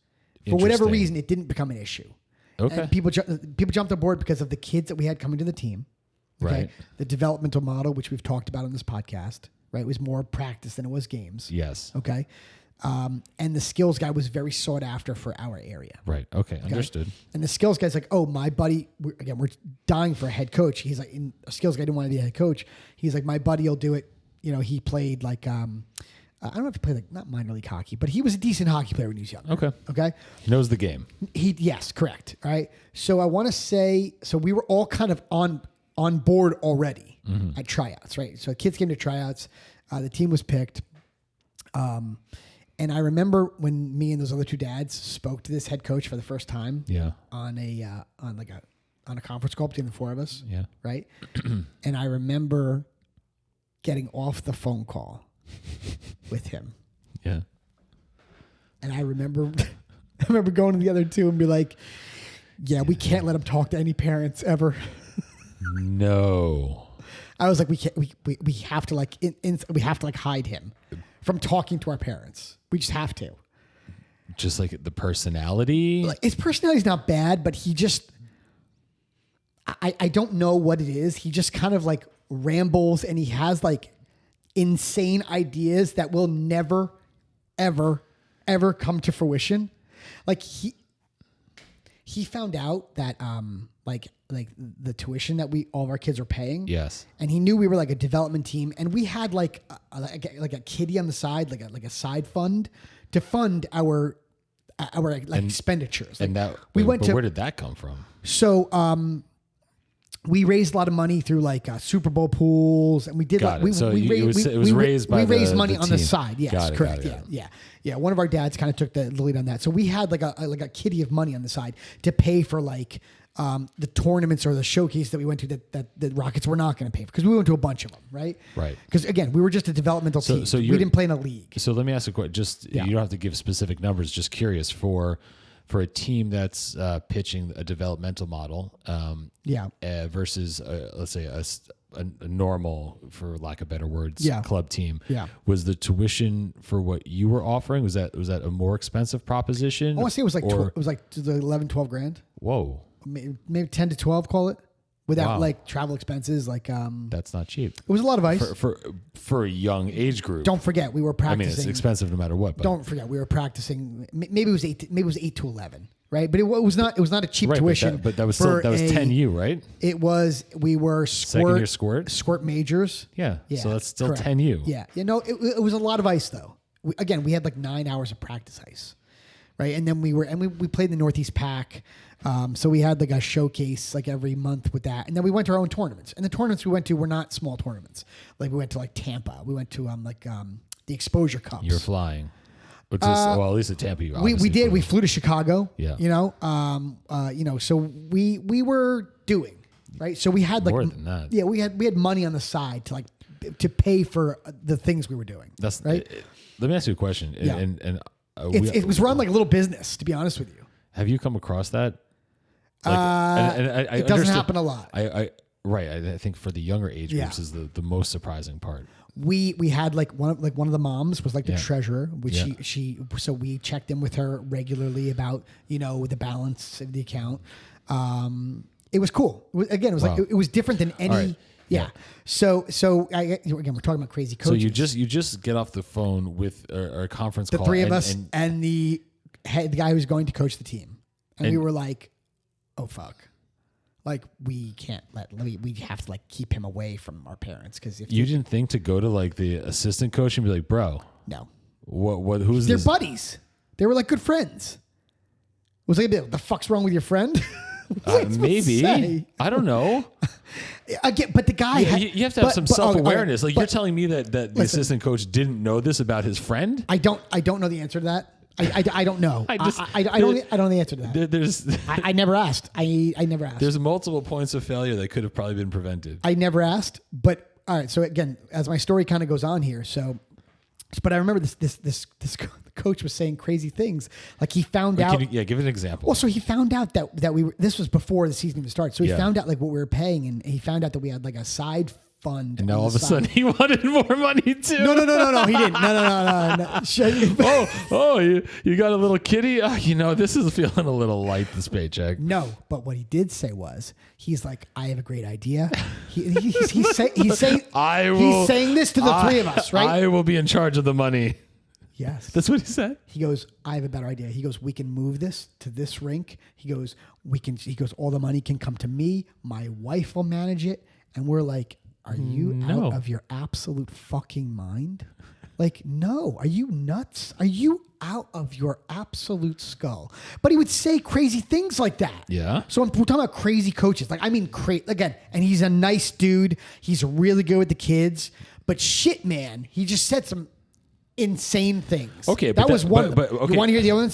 [SPEAKER 1] For whatever reason, it didn't become an issue.
[SPEAKER 2] Okay.
[SPEAKER 1] And people jumped on board because of the kids that we had coming to the team. Okay?
[SPEAKER 2] Right.
[SPEAKER 1] The developmental model, which we've talked about on this podcast, right, was more practice than it was games.
[SPEAKER 2] Yes.
[SPEAKER 1] Okay. And the skills guy was very sought after for our area.
[SPEAKER 2] Right. Okay. Understood.
[SPEAKER 1] And the skills guy's like, oh, my buddy, we're dying for a head coach. He's like, a skills guy didn't want to be a head coach. He's like, my buddy will do it. You know, he played like, I don't have to play like, not minor league hockey, but he was a decent hockey player when he was young. Okay.
[SPEAKER 2] He knows the game.
[SPEAKER 1] Yes, correct. All right. So I want to say, we were all kind of on board already at tryouts, right? So kids came to tryouts. The team was picked. And I remember when me and those other two dads spoke to this head coach for the first time.
[SPEAKER 2] Yeah.
[SPEAKER 1] On a conference call between the four of us.
[SPEAKER 2] Yeah.
[SPEAKER 1] Right. And I remember getting off the phone call with him.
[SPEAKER 2] Yeah.
[SPEAKER 1] And I remember going to the other two and be like, yeah, we can't let him talk to any parents ever.
[SPEAKER 2] No.
[SPEAKER 1] I was like, we have to like, we have to like hide him from talking to our parents. We just have to.
[SPEAKER 2] Just like the personality?
[SPEAKER 1] Like, his personality's not bad, but he just, I don't know what it is. He just kind of like rambles, and he has like insane ideas that will never, ever, ever come to fruition. Like he found out that like the tuition that all of our kids are paying.
[SPEAKER 2] Yes.
[SPEAKER 1] And he knew we were like a development team, and we had like a kitty on the side, like a side fund to fund our expenditures.
[SPEAKER 2] And
[SPEAKER 1] like,
[SPEAKER 2] where did that come from?
[SPEAKER 1] So we raised a lot of money through like Super Bowl pools, and we did
[SPEAKER 2] Got
[SPEAKER 1] like
[SPEAKER 2] it. So
[SPEAKER 1] we
[SPEAKER 2] raised
[SPEAKER 1] money
[SPEAKER 2] the
[SPEAKER 1] on the
[SPEAKER 2] team.
[SPEAKER 1] side. Yes,
[SPEAKER 2] Got it,
[SPEAKER 1] correct.
[SPEAKER 2] got it.
[SPEAKER 1] Yeah. One of our dads kind of took the lead on that. So we had like a kitty of money on the side to pay for like the tournaments or the showcase that we went to that the Rockets were not going to pay for, because we went to a bunch of them, right?
[SPEAKER 2] Right.
[SPEAKER 1] Because again, we were just a developmental team.
[SPEAKER 2] So
[SPEAKER 1] we didn't play in a league.
[SPEAKER 2] So let me ask a question. You don't have to give specific numbers. Just curious for a team that's pitching a developmental model, versus let's say a normal, for lack of better words, club team. Yeah. Was the tuition for what you were offering, was that a more expensive proposition?
[SPEAKER 1] I want to say it was like 11, 12 grand.
[SPEAKER 2] Whoa.
[SPEAKER 1] Maybe 10 to 12, call it, without like travel expenses. Like
[SPEAKER 2] that's not cheap.
[SPEAKER 1] It was a lot of ice
[SPEAKER 2] for a young age group.
[SPEAKER 1] Don't forget, we were practicing.
[SPEAKER 2] I mean, it's expensive no matter what. But
[SPEAKER 1] don't forget, we were practicing. Maybe it was 8 to 11. right? But it was not a cheap tuition.
[SPEAKER 2] But that was 10U, right?
[SPEAKER 1] We were
[SPEAKER 2] second year
[SPEAKER 1] squirt majors.
[SPEAKER 2] Yeah. So that's still correct. 10U.
[SPEAKER 1] Yeah. It was a lot of ice though. We had like 9 hours of practice ice, right? And then we played in the Northeast Pack. So we had like a showcase like every month with that. And then we went to our own tournaments. And the tournaments we went to were not small tournaments. Like we went to like Tampa. We went to the Exposure Cups.
[SPEAKER 2] You're flying. Which is, well, at least at Tampa, you
[SPEAKER 1] we did. We flew to Chicago.
[SPEAKER 2] Yeah.
[SPEAKER 1] So we were doing, right? So we had like
[SPEAKER 2] more than that.
[SPEAKER 1] Yeah, we had money on the side to pay for the things we were doing. That's right.
[SPEAKER 2] Let me ask you a question.
[SPEAKER 1] Yeah. It was run like a little business, to be honest with you.
[SPEAKER 2] Have you come across that?
[SPEAKER 1] It doesn't happen a lot.
[SPEAKER 2] I think for the younger age groups is the most surprising part.
[SPEAKER 1] We had one of the moms was like the treasurer, which so we checked in with her regularly about the balance of the account. It was cool. It was like it was different than any. Right. Yeah. So again, we're talking about crazy coaches.
[SPEAKER 2] So you just get off the phone with a conference call.
[SPEAKER 1] The three of us and the guy who's going to coach the team, and we were like, oh fuck. Like we can't we have to keep him away from our parents because if
[SPEAKER 2] you didn't think to go to like the assistant coach and be like, bro,
[SPEAKER 1] no,
[SPEAKER 2] who's
[SPEAKER 1] they're
[SPEAKER 2] this?
[SPEAKER 1] buddies. They were like good friends. Was like, what the fuck's wrong with your friend?
[SPEAKER 2] Maybe I don't know.
[SPEAKER 1] Again, but the guy
[SPEAKER 2] you have to have some self-awareness. You're telling me that the assistant coach didn't know this about his friend?
[SPEAKER 1] I don't know the answer to that. I don't know. I don't know the answer to that. I never asked. I never asked.
[SPEAKER 2] There's multiple points of failure that could have probably been prevented.
[SPEAKER 1] I never asked. But all right. So again, as my story kind of goes on here, but I remember this coach was saying crazy things. Like he found out.
[SPEAKER 2] Give an example.
[SPEAKER 1] Well, so he found out that we were. This was before the season even started. So he found out what we were paying, and he found out that we had like a side fund.
[SPEAKER 2] And now all of a sudden he wanted more money too.
[SPEAKER 1] No. He didn't.
[SPEAKER 2] No. You got a little kitty? This is feeling a little light, this paycheck.
[SPEAKER 1] No, but what he did say was, he's like, I have a great idea. He's saying this to the three of us, right?
[SPEAKER 2] I will be in charge of the money.
[SPEAKER 1] Yes.
[SPEAKER 2] That's what he said.
[SPEAKER 1] He goes, I have a better idea. He goes, we can move this to this rink. He goes, all the money can come to me. My wife will manage it. And we're like, are you out of your absolute fucking mind? Like, no. Are you nuts? Are you out of your absolute skull? But he would say crazy things like that.
[SPEAKER 2] Yeah.
[SPEAKER 1] So we're talking about crazy coaches. Again, and he's a nice dude. He's really good with the kids. But shit, man, he just said some insane things.
[SPEAKER 2] Okay.
[SPEAKER 1] That was one of them.
[SPEAKER 2] Okay.
[SPEAKER 1] You want to hear the other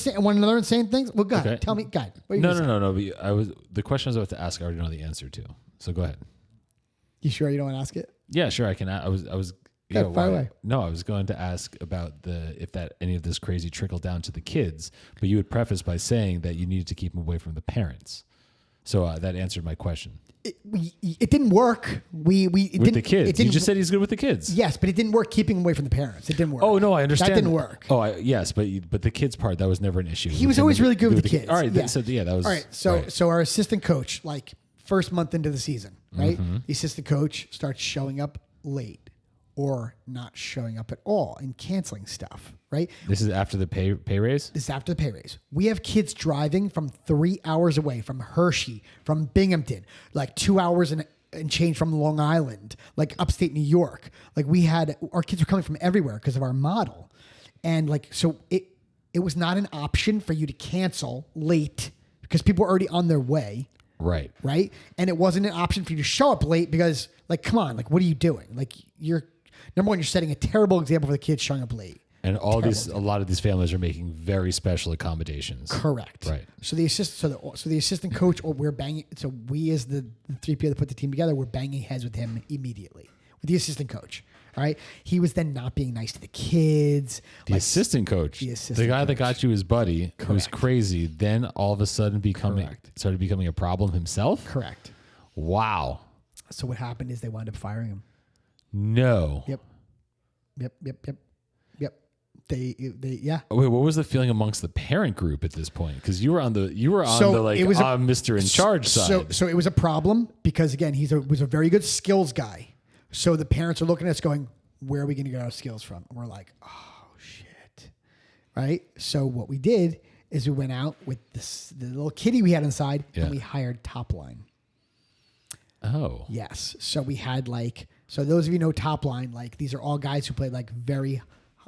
[SPEAKER 1] insane things? Well, go ahead. Tell me. Go ahead.
[SPEAKER 2] No. But the question I was about to ask, I already know the answer to. So go ahead.
[SPEAKER 1] You sure you don't want to ask it?
[SPEAKER 2] Yeah, sure. I can. I was.
[SPEAKER 1] Far away.
[SPEAKER 2] No, I was going to ask about if any of this crazy trickled down to the kids, but you would preface by saying that you needed to keep them away from the parents. So that answered my question.
[SPEAKER 1] It didn't work.
[SPEAKER 2] With the kids. You just said he's good with the kids.
[SPEAKER 1] Yes, but it didn't work keeping him away from the parents. It didn't work.
[SPEAKER 2] Oh no, I understand.
[SPEAKER 1] That didn't work.
[SPEAKER 2] Oh yes, but the kids part, that was never an issue.
[SPEAKER 1] He was always really good with the kids.
[SPEAKER 2] All right.
[SPEAKER 1] Yeah.
[SPEAKER 2] That was
[SPEAKER 1] all right. So our assistant coach, first month into the season, right? Mm-hmm. The assistant coach starts showing up late or not showing up at all and canceling stuff, right?
[SPEAKER 2] This is after the pay raise?
[SPEAKER 1] This is after the pay raise. We have kids driving from 3 hours away, from Hershey, from Binghamton, 2 hours and change from Long Island, upstate New York. Our kids were coming from everywhere because of our model. And so it was not an option for you to cancel late because people were already on their way.
[SPEAKER 2] Right.
[SPEAKER 1] Right. And it wasn't an option for you to show up late because come on, what are you doing? You're number one, you're setting a terrible example for the kids showing up late.
[SPEAKER 2] And a lot of these families are making very special accommodations.
[SPEAKER 1] Correct.
[SPEAKER 2] Right.
[SPEAKER 1] So the assistant coach, or we're banging. So we, as the three people that put the team together, we're banging heads with him immediately with the assistant coach. All right. He was then not being nice to the kids.
[SPEAKER 2] The assistant coach, the guy that got you his buddy, who's crazy, then all of a sudden started becoming a problem himself.
[SPEAKER 1] Correct.
[SPEAKER 2] Wow.
[SPEAKER 1] So what happened is they wound up firing him.
[SPEAKER 2] No.
[SPEAKER 1] Yep. Yeah.
[SPEAKER 2] Wait, what was the feeling amongst the parent group at this point? Because you were on the Mr. in charge side.
[SPEAKER 1] So it was a problem because again, was a very good skills guy. So the parents are looking at us going, where are we going to get our skills from? And we're like, oh shit. Right. So what we did is we went out with the little kitty we had inside, and we hired Top Line.
[SPEAKER 2] Oh.
[SPEAKER 1] Yes. So we had so those of you know Top Line, these are all guys who played very,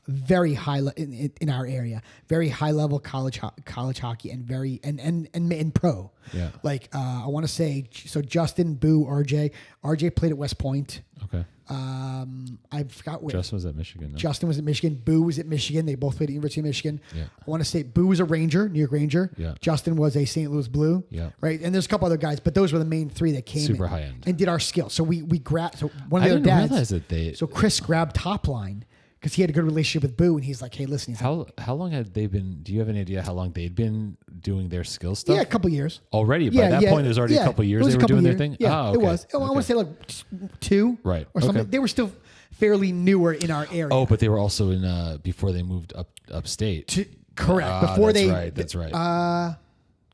[SPEAKER 1] very high in our area, very high level college hockey and very and pro.
[SPEAKER 2] Yeah.
[SPEAKER 1] I want to say, so Justin, Boo, RJ played at West Point.
[SPEAKER 2] Okay.
[SPEAKER 1] I forgot where.
[SPEAKER 2] Justin was at Michigan. No?
[SPEAKER 1] Justin was at Michigan. Boo was at Michigan. They both played at University of Michigan.
[SPEAKER 2] Yeah.
[SPEAKER 1] I want to say Boo was a Ranger, New York Ranger.
[SPEAKER 2] Yeah.
[SPEAKER 1] Justin was a St. Louis Blue.
[SPEAKER 2] Yeah.
[SPEAKER 1] Right. And there's a couple other guys, but those were the main three that came
[SPEAKER 2] super high end
[SPEAKER 1] and did our skill. So we grabbed. So one of
[SPEAKER 2] I
[SPEAKER 1] their
[SPEAKER 2] didn't
[SPEAKER 1] dads.
[SPEAKER 2] realize that
[SPEAKER 1] So Chris grabbed Top Line because he had a good relationship with Boo, and he's like, "Hey, listen." He's
[SPEAKER 2] how long had they been? Do you have any idea how long they'd been doing their skill stuff?
[SPEAKER 1] Yeah, a couple years
[SPEAKER 2] Already. By that point, it was already a couple years they were doing their thing.
[SPEAKER 1] Yeah, it was. I want to say 2,
[SPEAKER 2] right,
[SPEAKER 1] or something.
[SPEAKER 2] Okay.
[SPEAKER 1] They were still fairly newer in our area.
[SPEAKER 2] Oh, but they were also in before they moved upstate.
[SPEAKER 1] Correct. Before
[SPEAKER 2] That's right.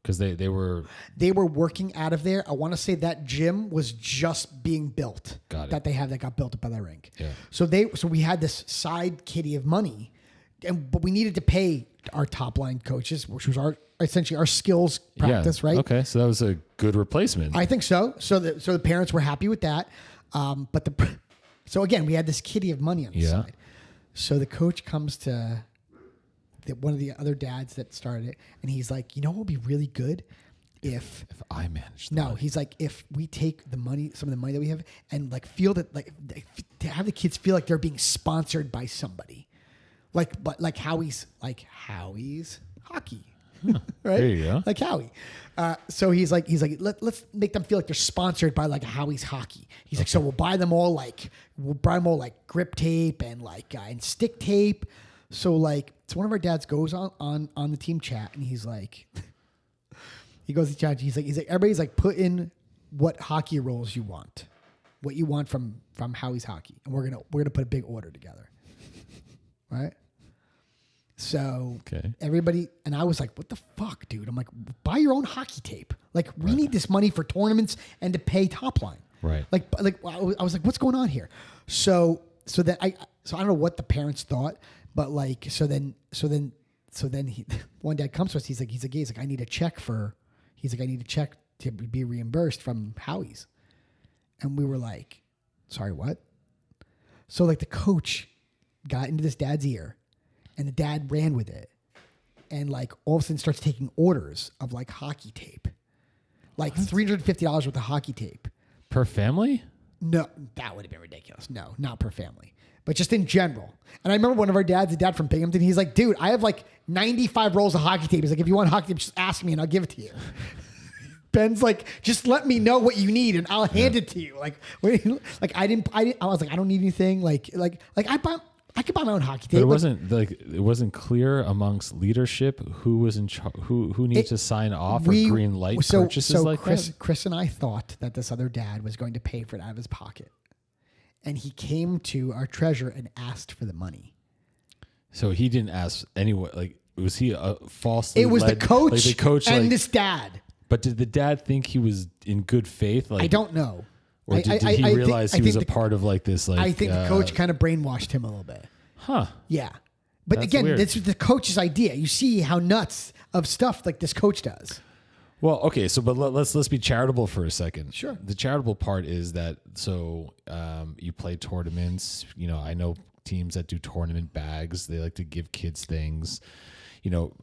[SPEAKER 2] Because they were
[SPEAKER 1] working out of there. I want to say that gym was just being built.
[SPEAKER 2] Got it.
[SPEAKER 1] That they have that got built up by that rink.
[SPEAKER 2] Yeah.
[SPEAKER 1] So we had this side kitty of money, but we needed to pay our Top Line coaches, which was essentially our skills practice, right?
[SPEAKER 2] Okay, so that was a good replacement.
[SPEAKER 1] I think so. So the parents were happy with that. So again, we had this kitty of money on the side. So the coach comes to one of the other dads that started it, and he's like, "You know what would be really good if
[SPEAKER 2] I manage
[SPEAKER 1] the money. He's like, if we take the money, some of the money that we have, and feel that to have the kids feel like they're being sponsored by somebody, like Howie's hockey." Right?
[SPEAKER 2] There you go.
[SPEAKER 1] Like Howie. So he's like, let's make them feel like they're sponsored by Howie's hockey. He's like, so we'll buy them all grip tape and stick tape. So one of our dads goes on the team chat, and he's like, he goes to chat. He's like, everybody's put in what hockey rules you want, what you want from Howie's hockey, and we're gonna put a big order together, right? So everybody, and I was like, what the fuck, dude? I'm like, buy your own hockey tape. We need this money for tournaments and to pay Top Line.
[SPEAKER 2] Right.
[SPEAKER 1] I was like, what's going on here? So I don't know what the parents thought, but so then one dad comes to us. He's like, I need a check to be reimbursed from Howie's. And we were like, sorry, what? So the coach got into this dad's ear, and the dad ran with it, and all of a sudden starts taking orders of hockey tape, $350 worth of hockey tape
[SPEAKER 2] per family.
[SPEAKER 1] No, that would have been ridiculous. No, not per family, but just in general. And I remember one of our dads, a dad from Binghamton, he's like, dude, I have 95 rolls of hockey tape. He's like, if you want hockey tape, just ask me and I'll give it to you. Ben's like, just let me know what you need and I'll hand it to you. I was like, I don't need anything. I could buy my own hockey tape.
[SPEAKER 2] But it wasn't clear amongst leadership who was in who needs to sign off or green light purchases that.
[SPEAKER 1] Chris and I thought that this other dad was going to pay for it out of his pocket, and he came to our treasurer and asked for the money.
[SPEAKER 2] So he didn't ask anyone. Was he falsely?
[SPEAKER 1] It was
[SPEAKER 2] led,
[SPEAKER 1] the coach,
[SPEAKER 2] the coach
[SPEAKER 1] and this dad.
[SPEAKER 2] But did the dad think he was in good faith?
[SPEAKER 1] I don't know.
[SPEAKER 2] Or did he realize he was a part of this?
[SPEAKER 1] I think the coach kind of brainwashed him a little bit.
[SPEAKER 2] Huh.
[SPEAKER 1] Yeah. But
[SPEAKER 2] That's
[SPEAKER 1] again,
[SPEAKER 2] weird.
[SPEAKER 1] this was the coach's idea. You see how nuts of stuff this coach does.
[SPEAKER 2] Well, okay. So, but let's be charitable for a second.
[SPEAKER 1] Sure.
[SPEAKER 2] The charitable part is that you play tournaments. I know teams that do tournament bags. They like to give kids things.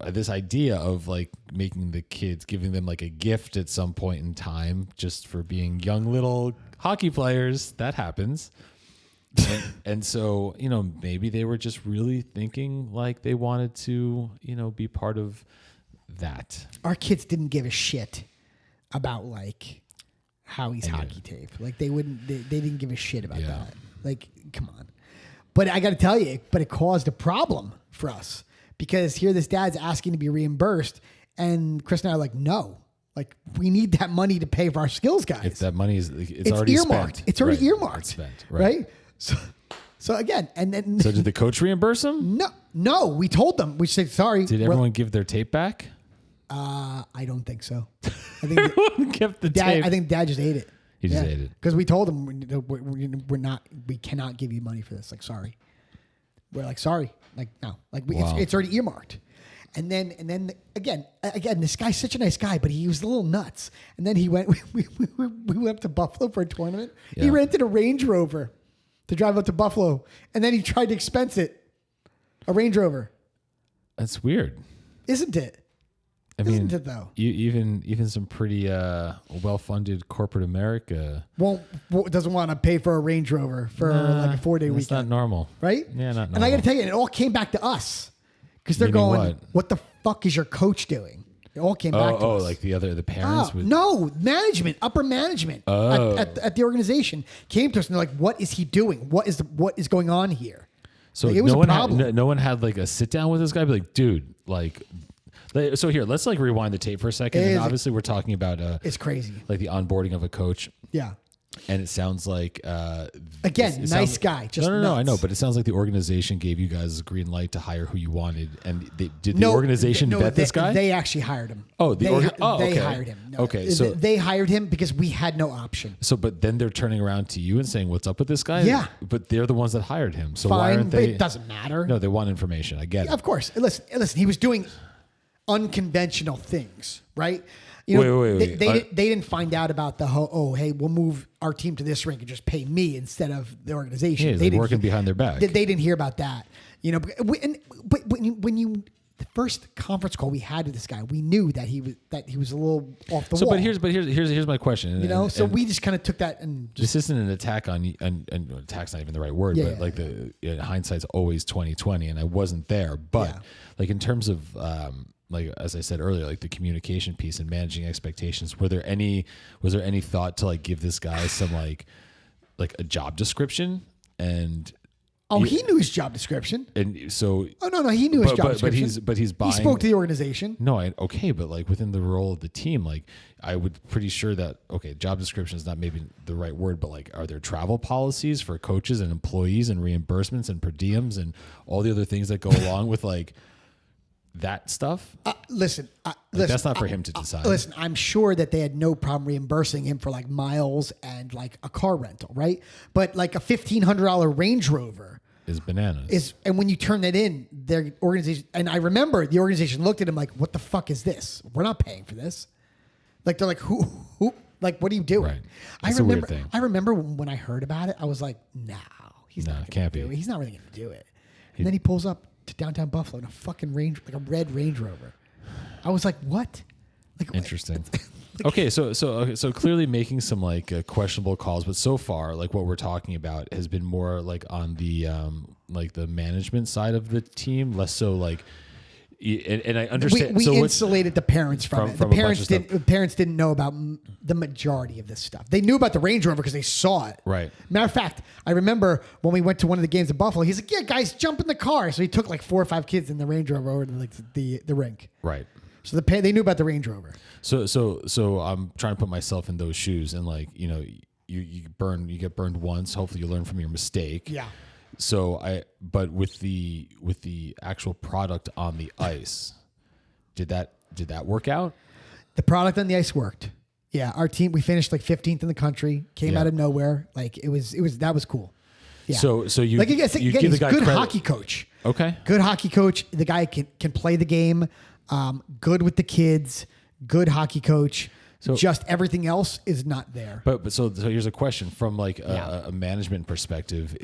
[SPEAKER 2] This idea of making the kids, giving them a gift at some point in time just for being young little hockey players, that happens. And so, maybe they were just really thinking they wanted to, be part of that.
[SPEAKER 1] Our kids didn't give a shit about Howie's hockey tape. They didn't give a shit about that. Come on. But I got to tell you, it caused a problem for us. Because here this dad's asking to be reimbursed, and Chris and I are like, no. We need that money to pay for our skills guys.
[SPEAKER 2] If that money is, it's already
[SPEAKER 1] earmarked.
[SPEAKER 2] Spent.
[SPEAKER 1] It's already earmarked.
[SPEAKER 2] It's spent.
[SPEAKER 1] Right? So again, and then.
[SPEAKER 2] So did the coach reimburse him?
[SPEAKER 1] No. We told them. We said, sorry.
[SPEAKER 2] Did everyone give their tape back?
[SPEAKER 1] I don't think so. I think
[SPEAKER 2] everyone kept the tape.
[SPEAKER 1] I think dad just ate it.
[SPEAKER 2] He just ate it.
[SPEAKER 1] Because we told him we cannot give you money for this. Sorry. We're sorry. No. It's already earmarked. And then again, this guy's such a nice guy, but he was a little nuts. And then he went. We went up to Buffalo for a tournament. Yeah. He rented a Range Rover to drive up to Buffalo, and then he tried to expense it. A Range Rover.
[SPEAKER 2] That's weird,
[SPEAKER 1] isn't it?
[SPEAKER 2] I mean,
[SPEAKER 1] isn't it though?
[SPEAKER 2] Even some pretty well-funded corporate America
[SPEAKER 1] doesn't want to pay for a Range Rover for like a 4-day weekend.
[SPEAKER 2] It's not normal,
[SPEAKER 1] right?
[SPEAKER 2] Yeah, not normal.
[SPEAKER 1] And I got to tell you, it all came back to us because they're going, "What the fuck is your coach doing?" It all came back to us. Oh,
[SPEAKER 2] like the parents?
[SPEAKER 1] No, management, upper management at the organization came to us and they're like, "What is he doing? What is going on here?"
[SPEAKER 2] So
[SPEAKER 1] like, it was
[SPEAKER 2] no one had like a sit down with this guy, be like, dude, like. So here, let's like rewind the tape for a second. And obviously, we're talking about
[SPEAKER 1] it's crazy,
[SPEAKER 2] like the onboarding of a coach.
[SPEAKER 1] Yeah,
[SPEAKER 2] and it sounds like
[SPEAKER 1] again, nice guy. Just
[SPEAKER 2] no, I know, but it sounds like the organization gave you guys a green light to hire who you wanted, and did the organization vet this guy?
[SPEAKER 1] They actually hired him.
[SPEAKER 2] Oh, they
[SPEAKER 1] okay. hired him. No,
[SPEAKER 2] okay, so
[SPEAKER 1] they hired him because we had no option.
[SPEAKER 2] So, but then they're turning around to you and saying, "What's up with this guy?"
[SPEAKER 1] Yeah,
[SPEAKER 2] but they're the ones that hired him. So
[SPEAKER 1] fine,
[SPEAKER 2] why aren't they?
[SPEAKER 1] It doesn't matter.
[SPEAKER 2] No, they want information. I get it.
[SPEAKER 1] Of course. Listen. He was doing unconventional things, right? You know,
[SPEAKER 2] wait.
[SPEAKER 1] They didn't find out about the whole, hey, we'll move our team to this rink and just pay me instead of the organization.
[SPEAKER 2] Yeah,
[SPEAKER 1] they
[SPEAKER 2] didn't working behind their back.
[SPEAKER 1] They didn't hear about that. You know, but when the first conference call we had with this guy, we knew that he was a little off the wall.
[SPEAKER 2] But here's my question.
[SPEAKER 1] We just kind of took that and
[SPEAKER 2] this isn't an attack on and attack's not even the right word, but like hindsight's always 20/20, and I wasn't there. But like in terms of like as I said earlier, like the communication piece and managing expectations, was there any thought to like give this guy some like a job description and
[SPEAKER 1] he knew his job description.
[SPEAKER 2] And so
[SPEAKER 1] he knew his job description.
[SPEAKER 2] But he's buying.
[SPEAKER 1] He spoke to the organization.
[SPEAKER 2] No, but like within the role of the team, like I would pretty sure that job description is not maybe the right word, but like are there travel policies for coaches and employees and reimbursements and per diems and all the other things that go along with like that stuff?
[SPEAKER 1] Listen,
[SPEAKER 2] that's not for him to decide.
[SPEAKER 1] Listen, I'm sure that they had no problem reimbursing him for like miles and like a car rental, right? But like a $1,500 Range Rover
[SPEAKER 2] is bananas.
[SPEAKER 1] And when you turn that in, their organization, and I remember the organization looked at him like, "What the fuck is this? We're not paying for this." Like they're like, "Who? Like, what are you doing?"
[SPEAKER 2] Right. That's a weird thing.
[SPEAKER 1] I remember when I heard about it, I was like, "No, he's not going to do it. He's not really going to do it." And then he pulls up to downtown Buffalo in a fucking a red Range Rover. I was like, "What?" Like,
[SPEAKER 2] interesting. Okay, so clearly making some like questionable calls, but so far, like what we're talking about has been more like on the like the management side of the team, less so like. And I understand.
[SPEAKER 1] We insulated the parents from it. The parents didn't know about the majority of this stuff. They knew about the Range Rover because they saw it.
[SPEAKER 2] Right.
[SPEAKER 1] Matter of fact, I remember when we went to one of the games in Buffalo. He's like, "Yeah, guys, jump in the car." So he took like 4 or 5 kids in the Range Rover over to like the rink.
[SPEAKER 2] Right.
[SPEAKER 1] So they knew about the Range Rover.
[SPEAKER 2] So I'm trying to put myself in those shoes, and like you get burned once. Hopefully, you learn from your mistake.
[SPEAKER 1] Yeah.
[SPEAKER 2] But with the actual product on the ice, did that work out?
[SPEAKER 1] The product on the ice worked. Yeah, our team, we finished like 15th in the country, came out of nowhere. Like it was that was cool. Yeah.
[SPEAKER 2] So you
[SPEAKER 1] like
[SPEAKER 2] you give the guy
[SPEAKER 1] good
[SPEAKER 2] credit.
[SPEAKER 1] Hockey coach.
[SPEAKER 2] Okay.
[SPEAKER 1] Good hockey coach. The guy can play the game. Good with the kids. Good hockey coach. So just everything else is not there.
[SPEAKER 2] But so here's a question from like a management perspective: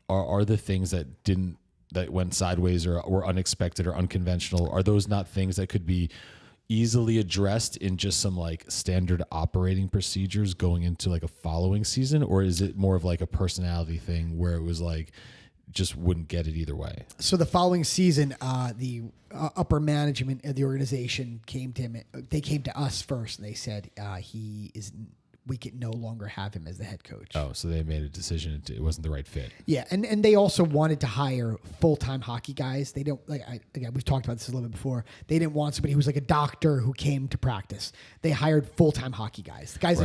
[SPEAKER 2] are the things that went sideways or were unexpected or unconventional, are those not things that could be easily addressed in just some like standard operating procedures going into like a following season, or is it more of like a personality thing where it was like just wouldn't get it either way?
[SPEAKER 1] So the following season, the upper management of the organization came to him. They came to us first, and they said we can no longer have him as the head coach.
[SPEAKER 2] Oh, so they made a decision it wasn't the right fit.
[SPEAKER 1] Yeah, and they also wanted to hire full-time hockey guys. They don't we've talked about this a little bit before. They didn't want somebody who was like a doctor who came to practice. They hired full-time hockey guys. The guys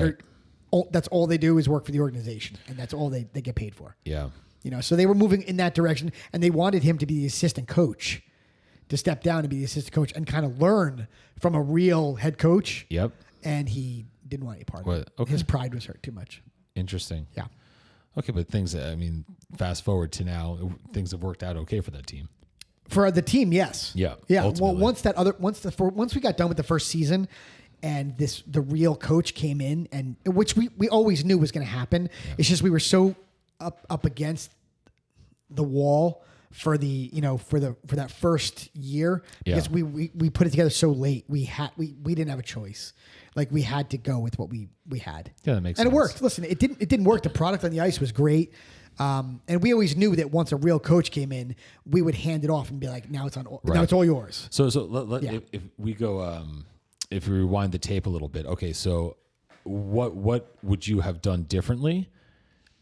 [SPEAKER 1] that's all they do is work for the organization, and that's all they get paid for.
[SPEAKER 2] Yeah.
[SPEAKER 1] You know, so they were moving in that direction, and they wanted him to be the assistant coach, to step down and be the assistant coach and kind of learn from a real head coach.
[SPEAKER 2] Yep.
[SPEAKER 1] And he didn't want any part of it.
[SPEAKER 2] Okay.
[SPEAKER 1] His pride was hurt too much.
[SPEAKER 2] Interesting.
[SPEAKER 1] Yeah.
[SPEAKER 2] Okay, but fast forward to now, things have worked out okay for that team.
[SPEAKER 1] For the team, yes.
[SPEAKER 2] Yeah.
[SPEAKER 1] Yeah.
[SPEAKER 2] Ultimately.
[SPEAKER 1] Well, once we got done with the first season and the real coach came in, and which we always knew was going to happen. Yeah. It's just we were so up against the wall for that first year because we put it together so late. We didn't have a choice. Like we had to go with what we had.
[SPEAKER 2] Yeah, that makes sense.
[SPEAKER 1] And it worked. Listen, it didn't work. The product on the ice was great. And we always knew that once a real coach came in, we would hand it off and be like, now it's all yours.
[SPEAKER 2] So if we go, if we rewind the tape a little bit, okay, so what would you have done differently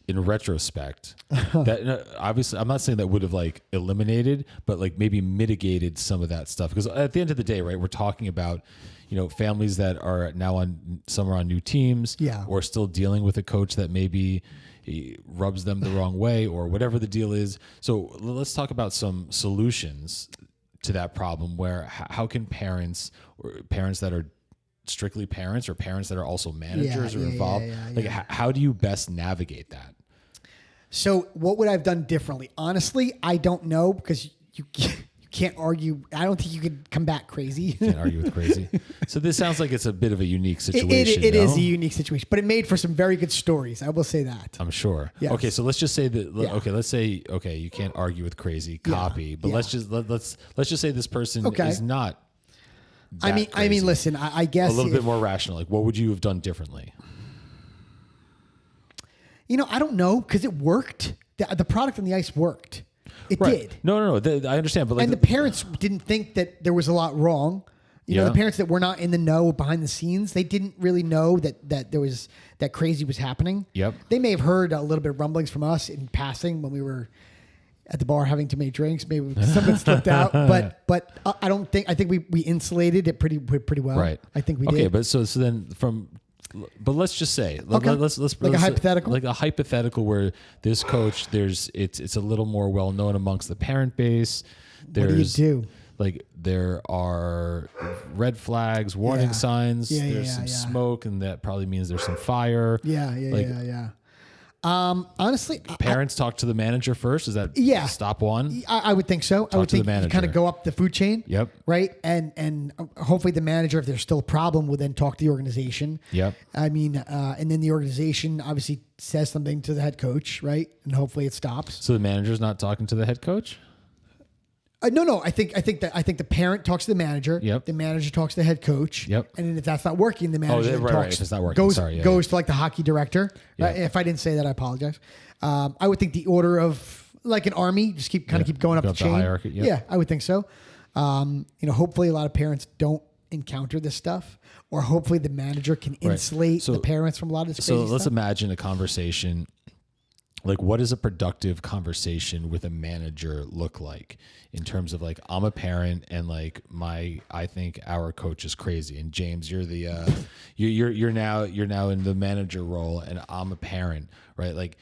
[SPEAKER 2] in retrospect? That obviously, I'm not saying that would have like eliminated, but like maybe mitigated some of that stuff. Because at the end of the day, right, we're talking about, families that are now some are on new teams, or still dealing with a coach that maybe he rubs them the wrong way or whatever the deal is. So let's talk about some solutions to that problem where how can parents or parents that are strictly parents or parents that are also managers or involved, how do you best navigate that?
[SPEAKER 1] So what would I have done differently? Honestly, I don't know because you can't argue. I don't think you could come back crazy.
[SPEAKER 2] Can't argue with crazy. So this sounds like it's a bit of a unique situation.
[SPEAKER 1] It is a unique situation, but it made for some very good stories. I will say that.
[SPEAKER 2] I'm sure. Yes. Okay, so let's just say that. Okay, let's say you can't argue with crazy. Copy, but let's just say this person is not.
[SPEAKER 1] I mean, listen. I guess
[SPEAKER 2] a little bit more rational. Like, what would you have done differently?
[SPEAKER 1] I don't know because it worked. The product on the ice worked. It did.
[SPEAKER 2] No. I understand, but
[SPEAKER 1] and the parents didn't think that there was a lot wrong. The parents that were not in the know behind the scenes, they didn't really know that there was that crazy was happening.
[SPEAKER 2] Yep.
[SPEAKER 1] They may have heard a little bit of rumblings from us in passing when we were at the bar having too many drinks. Maybe something slipped out, but I don't think. I think we insulated it pretty well.
[SPEAKER 2] Right.
[SPEAKER 1] I think we did.
[SPEAKER 2] Okay, but so then but let's just say, let's
[SPEAKER 1] like a hypothetical,
[SPEAKER 2] like a hypothetical where this coach, it's a little more well known amongst the parent base.
[SPEAKER 1] What do you do?
[SPEAKER 2] Like there are red flags, warning signs. There's some smoke, and that probably means there's some fire.
[SPEAKER 1] Yeah. Honestly,
[SPEAKER 2] parents talk to the manager first. Is that stop one?
[SPEAKER 1] I would think so. I would think you kind of go up the food chain.
[SPEAKER 2] Yep.
[SPEAKER 1] Right. And hopefully the manager, if there's still a problem, will then talk to the organization.
[SPEAKER 2] Yep.
[SPEAKER 1] I mean, and then the organization obviously says something to the head coach, right? And hopefully it stops.
[SPEAKER 2] So the manager's not talking to the head coach?
[SPEAKER 1] No. I think the parent talks to the manager.
[SPEAKER 2] Yep.
[SPEAKER 1] The manager talks to the head coach.
[SPEAKER 2] Yep.
[SPEAKER 1] And then if that's not working, the manager
[SPEAKER 2] right. If it's not working,
[SPEAKER 1] goes to like the hockey director. Right? If I didn't say that, I apologize. I would think the order of like an army, just keep going up the chain.
[SPEAKER 2] Hierarchy. Yep.
[SPEAKER 1] Yeah, I would think so. Hopefully a lot of parents don't encounter this stuff, or hopefully the manager can insulate the parents from a lot of this crazy stuff.
[SPEAKER 2] So let's imagine a conversation. Like, what does a productive conversation with a manager look like in terms of like, I'm a parent and like I think our coach is crazy, and James, you're the you're now in the manager role, and I'm a parent, right? Like,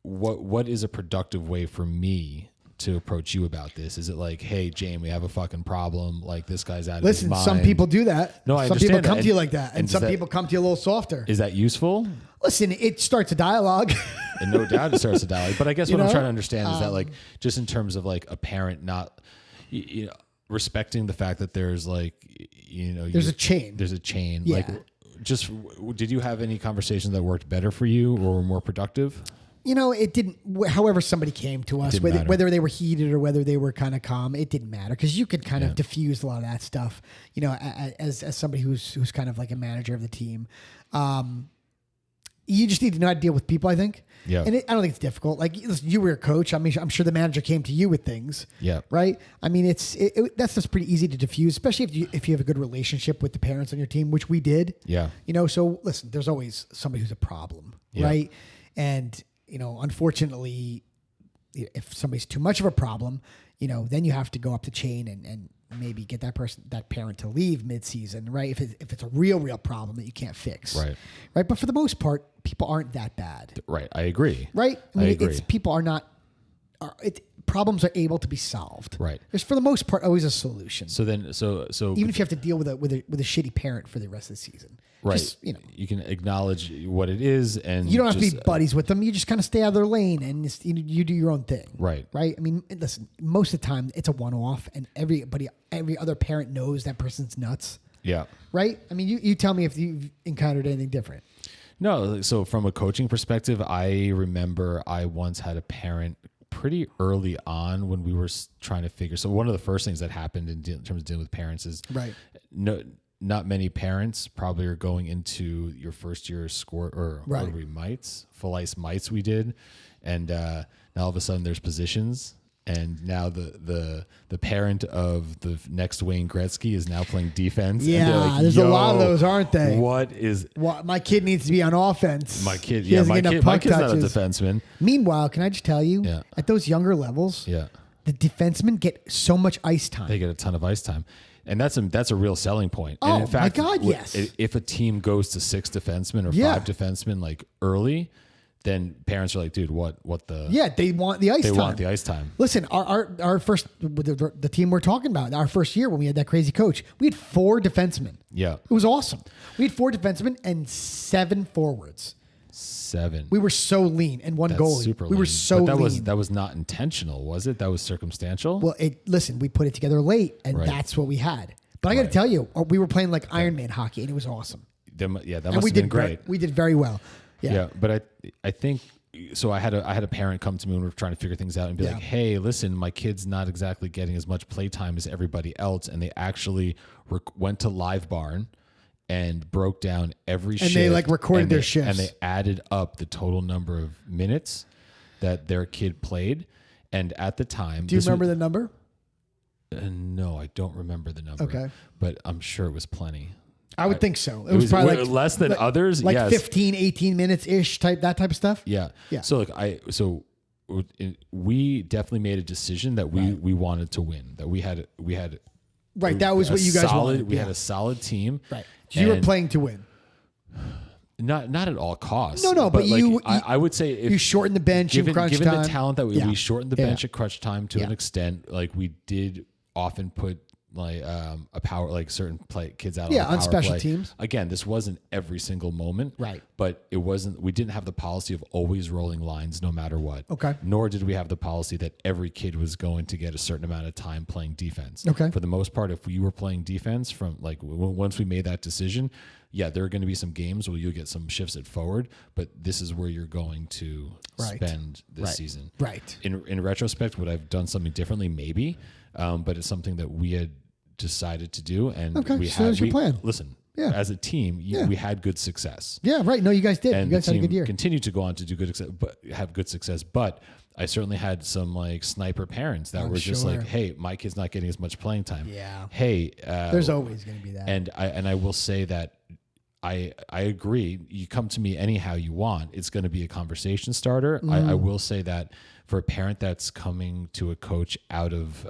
[SPEAKER 2] what is a productive way for me to approach you about this? Is it like, hey, James, we have a fucking problem. Like, this guy's out of his mind.
[SPEAKER 1] Listen, some people do that.
[SPEAKER 2] No, I
[SPEAKER 1] some
[SPEAKER 2] understand
[SPEAKER 1] people come to you like that, and some people come to you a little softer.
[SPEAKER 2] Is that useful?
[SPEAKER 1] Listen, it starts a dialogue.
[SPEAKER 2] And no doubt it starts a dialogue. But I guess what I'm trying to understand is that, like, just in terms of like a parent not, respecting the fact that there's like,
[SPEAKER 1] there's a chain.
[SPEAKER 2] There's a chain.
[SPEAKER 1] Yeah.
[SPEAKER 2] Like, just did you have any conversations that worked better for you or were more productive?
[SPEAKER 1] It didn't. However, somebody came to us, whether they were heated or whether they were kind of calm, it didn't matter because you could kind of diffuse a lot of that stuff. As somebody who's kind of like a manager of the team, you just need to know how to deal with people. I think.
[SPEAKER 2] Yeah.
[SPEAKER 1] And I don't think it's difficult. Like, listen, you were a coach. I mean, I'm sure the manager came to you with things.
[SPEAKER 2] Yeah.
[SPEAKER 1] Right. I mean, that's just pretty easy to diffuse, especially if you have a good relationship with the parents on your team, which we did.
[SPEAKER 2] Yeah.
[SPEAKER 1] So listen, there's always somebody who's a problem, right? And unfortunately, if somebody's too much of a problem, then you have to go up the chain and maybe get that parent to leave mid-season, right? If it's a real problem that you can't fix,
[SPEAKER 2] right?
[SPEAKER 1] But for the most part, people aren't that bad,
[SPEAKER 2] right? I agree,
[SPEAKER 1] right? I mean,
[SPEAKER 2] agree.
[SPEAKER 1] people are not. problems are able to be solved.
[SPEAKER 2] Right.
[SPEAKER 1] There's for the most part always a solution.
[SPEAKER 2] So even if
[SPEAKER 1] you have to deal with a shitty parent for the rest of the season.
[SPEAKER 2] Right.
[SPEAKER 1] Just,
[SPEAKER 2] you can acknowledge what it is, and
[SPEAKER 1] you don't have to be buddies with them. You just kind of stay out of their lane and you do your own thing.
[SPEAKER 2] Right.
[SPEAKER 1] Right. I mean, listen, most of the time it's a one-off and every other parent knows that person's nuts.
[SPEAKER 2] Yeah.
[SPEAKER 1] Right. I mean, you tell me if you've encountered anything different.
[SPEAKER 2] No. So from a coaching perspective, I remember I once had a parent pretty early on when we were trying to figure. So one of the first things that happened in terms of dealing with parents is not many parents probably are going into your first year score or we mites, full ice mites we did. And now all of a sudden there's positions. And now the parent of the next Wayne Gretzky is now playing defense.
[SPEAKER 1] Yeah, like, there's a lot of those, aren't they?
[SPEAKER 2] My
[SPEAKER 1] kid needs to be on offense.
[SPEAKER 2] My kid's not a defenseman.
[SPEAKER 1] Meanwhile, can I just tell you, at those younger levels, the defensemen get so much ice time.
[SPEAKER 2] They get a ton of ice time. And that's a real selling point.
[SPEAKER 1] Oh,
[SPEAKER 2] and in fact,
[SPEAKER 1] my God, yes.
[SPEAKER 2] If a team goes to 6 defensemen or 5 defensemen like early, then parents are like, dude, what the?
[SPEAKER 1] Yeah, they want the ice time.
[SPEAKER 2] They want the ice time.
[SPEAKER 1] Listen, our first, the team we're talking about, our first year when we had that crazy coach, we had 4 defensemen.
[SPEAKER 2] Yeah.
[SPEAKER 1] It was awesome. We had 4 defensemen and 7 forwards.
[SPEAKER 2] 7.
[SPEAKER 1] We were so lean and one goalie.
[SPEAKER 2] Super
[SPEAKER 1] we were so lean.
[SPEAKER 2] That was not intentional, was it? That was circumstantial?
[SPEAKER 1] Well, listen, we put it together late and that's what we had. But I got to tell you, we were playing like Iron Man hockey and it was awesome.
[SPEAKER 2] That must have been great.
[SPEAKER 1] We did very well.
[SPEAKER 2] Yeah, but I think so. I had a parent come to me when we were trying to figure things out and be like, "Hey, listen, my kid's not exactly getting as much playtime as everybody else," and they actually went to Live Barn and broke down every shift.
[SPEAKER 1] And they like recorded their shifts.
[SPEAKER 2] And they added up the total number of minutes that their kid played. And at the time,
[SPEAKER 1] do you remember the number?
[SPEAKER 2] No, I don't remember the number.
[SPEAKER 1] Okay,
[SPEAKER 2] but I'm sure it was plenty.
[SPEAKER 1] I would think so. It was probably like
[SPEAKER 2] less than others.
[SPEAKER 1] Like
[SPEAKER 2] yes.
[SPEAKER 1] 15, 18 minutes ish that type of stuff.
[SPEAKER 2] Yeah. So we definitely made a decision that we wanted to win, that we had
[SPEAKER 1] right. That was what you guys wanted.
[SPEAKER 2] We had a solid team.
[SPEAKER 1] Right. So you were playing to win.
[SPEAKER 2] Not at all costs.
[SPEAKER 1] No, but like,
[SPEAKER 2] I would say if
[SPEAKER 1] you shortened the bench in crunch time.
[SPEAKER 2] Given the talent that we shortened the bench at crunch time to an extent, like we did often put like a power, like certain kids out on
[SPEAKER 1] special teams.
[SPEAKER 2] Again, this wasn't every single moment,
[SPEAKER 1] right?
[SPEAKER 2] But it wasn't. We didn't have the policy of always rolling lines, no matter what.
[SPEAKER 1] Okay.
[SPEAKER 2] Nor did we have the policy that every kid was going to get a certain amount of time playing defense.
[SPEAKER 1] Okay.
[SPEAKER 2] For the most part, if you were playing defense from like once we made that decision, there are going to be some games where you'll get some shifts at forward, but this is where you're going to spend this season.
[SPEAKER 1] Right.
[SPEAKER 2] In retrospect, would I have done something differently? Maybe. But it's something that we had decided to do, and
[SPEAKER 1] that's your plan.
[SPEAKER 2] Listen, as a team, we had good success.
[SPEAKER 1] Yeah, right. No, you guys did.
[SPEAKER 2] And
[SPEAKER 1] you guys had a good year.
[SPEAKER 2] Continue to go on to do good success, but have good success. But I certainly had some like sniper parents that were just like, "Hey, my kid's not getting as much playing time."
[SPEAKER 1] Yeah.
[SPEAKER 2] Hey,
[SPEAKER 1] there's always going to be that.
[SPEAKER 2] And I will say that I agree. You come to me anyhow you want. It's going to be a conversation starter. I will say that for a parent that's coming to a coach out of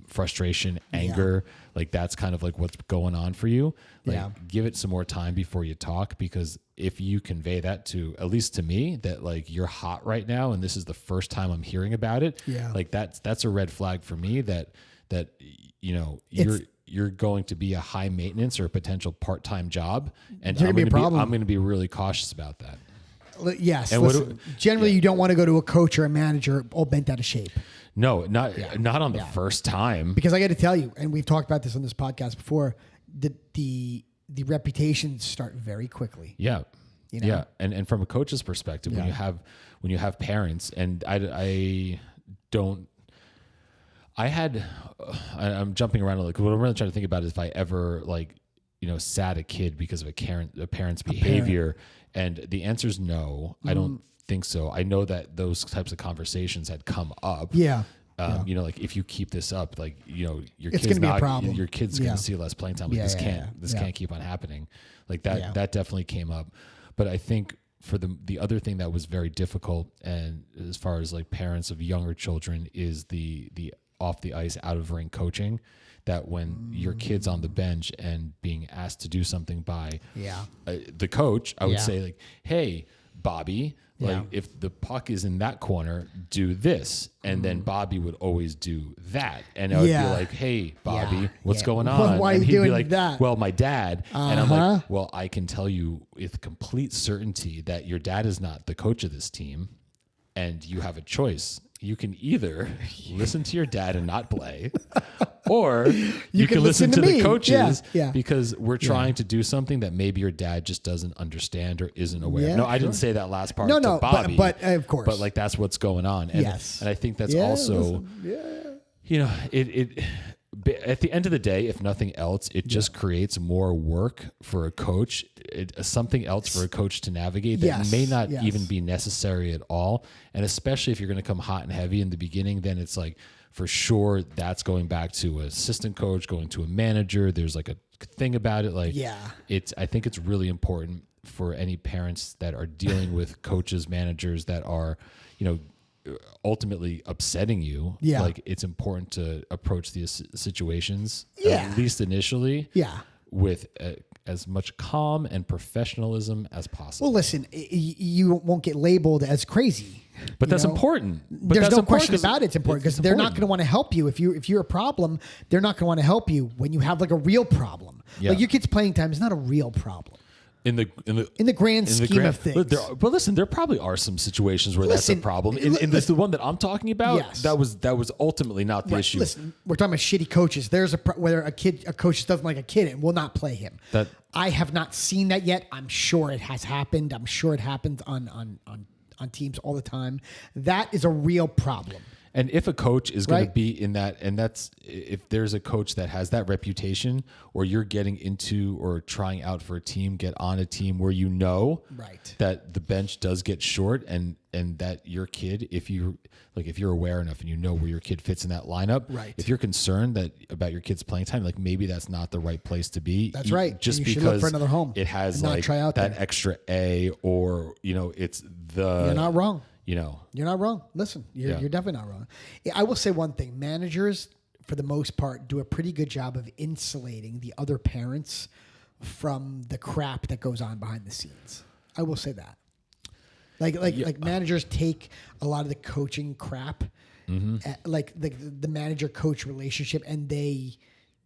[SPEAKER 2] frustration, anger, like that's kind of like what's going on for you. Like give it some more time before you talk, because if you convey that to, at least to me, that like you're hot right now and this is the first time I'm hearing about it, like that's a red flag for me that you know you're going to be a high maintenance or a potential part-time job, and I'm going to be really cautious about that.
[SPEAKER 1] Yes. And generally, you don't want to go to a coach or a manager all bent out of shape.
[SPEAKER 2] No, not on the first time.
[SPEAKER 1] Because I got to tell you, and we've talked about this on this podcast before, the reputations start very quickly.
[SPEAKER 2] Yeah.
[SPEAKER 1] You know?
[SPEAKER 2] Yeah. And from a coach's perspective, when you have parents, and I'm jumping around a little. What I'm really trying to think about is if I ever sat a kid because of a parent's behavior. And the answer is no. I don't think so. I know that those types of conversations had come up.
[SPEAKER 1] Yeah.
[SPEAKER 2] You know, like if you keep this up, like, you know, your
[SPEAKER 1] kid's
[SPEAKER 2] going to see less playing time. Like this can't keep on happening. Like that definitely came up. But I think for the other thing that was very difficult, and as far as like parents of younger children, is the off the ice, out of ring coaching. That when your kid's on the bench and being asked to do something by the coach, I would say like, hey, Bobby, like if the puck is in that corner, do this. And then Bobby would always do that. And I would be like, hey, Bobby, what's going on?
[SPEAKER 1] Well, why
[SPEAKER 2] and
[SPEAKER 1] are you
[SPEAKER 2] he'd
[SPEAKER 1] doing
[SPEAKER 2] be like,
[SPEAKER 1] that?
[SPEAKER 2] well, my dad. And I'm like, well, I can tell you with complete certainty that your dad is not the coach of this team. And you have a choice. You can either listen to your dad and not play, or you can listen to the coaches because we're trying to do something that maybe your dad just doesn't understand or isn't aware.
[SPEAKER 1] Yeah,
[SPEAKER 2] No, I didn't say that last part
[SPEAKER 1] No,
[SPEAKER 2] to Bobby.
[SPEAKER 1] but of course.
[SPEAKER 2] But like that's what's going on. And, and I think that's also, you know, it at the end of the day, if nothing else, it just creates more work for a coach, something else for a coach to navigate that may not even be necessary at all. And especially if you're going to come hot and heavy in the beginning, then it's like, for sure, that's going back to an assistant coach, going to a manager. There's like a thing about it. Like, I think it's really important for any parents that are dealing with coaches, managers that are, you know, ultimately upsetting you. Like it's important to approach these situations at least initially with as much calm and professionalism as possible.
[SPEAKER 1] Well, listen, you won't get labeled as crazy,
[SPEAKER 2] but that's important. But
[SPEAKER 1] there's
[SPEAKER 2] that's
[SPEAKER 1] no question about it. It's important because they're not going to want to help you if you're a problem. They're not going to want to help you when you have like a real problem. Like your kid's playing time is not a real problem.
[SPEAKER 2] In the grand
[SPEAKER 1] scheme of things.
[SPEAKER 2] But listen, there probably are some situations where that's a problem. In this, the one that I'm talking about, that was ultimately not the issue.
[SPEAKER 1] Listen, we're talking about shitty coaches. There's whether a coach doesn't like a kid and will not play him. I have not seen that yet. I'm sure it has happened. I'm sure it happens on teams all the time. That is a real problem.
[SPEAKER 2] And if a coach is going to be in that, and that's if there's a coach that has that reputation, or you're getting into or trying out for a team, get on a team where you know that the bench does get short, and that your kid, if you're aware enough and you know where your kid fits in that lineup, if you're concerned about your kid's playing time, like maybe that's not the right place to be.
[SPEAKER 1] That's right.
[SPEAKER 2] Just
[SPEAKER 1] you
[SPEAKER 2] because
[SPEAKER 1] should look for another home.
[SPEAKER 2] It has like that extra A, or it's the.
[SPEAKER 1] You're not wrong.
[SPEAKER 2] You're
[SPEAKER 1] not wrong. Listen, you're definitely not wrong. I will say one thing. Managers, for the most part, do a pretty good job of insulating the other parents from the crap that goes on behind the scenes. I will say that. Like managers take a lot of the coaching crap, like the manager-coach relationship, and they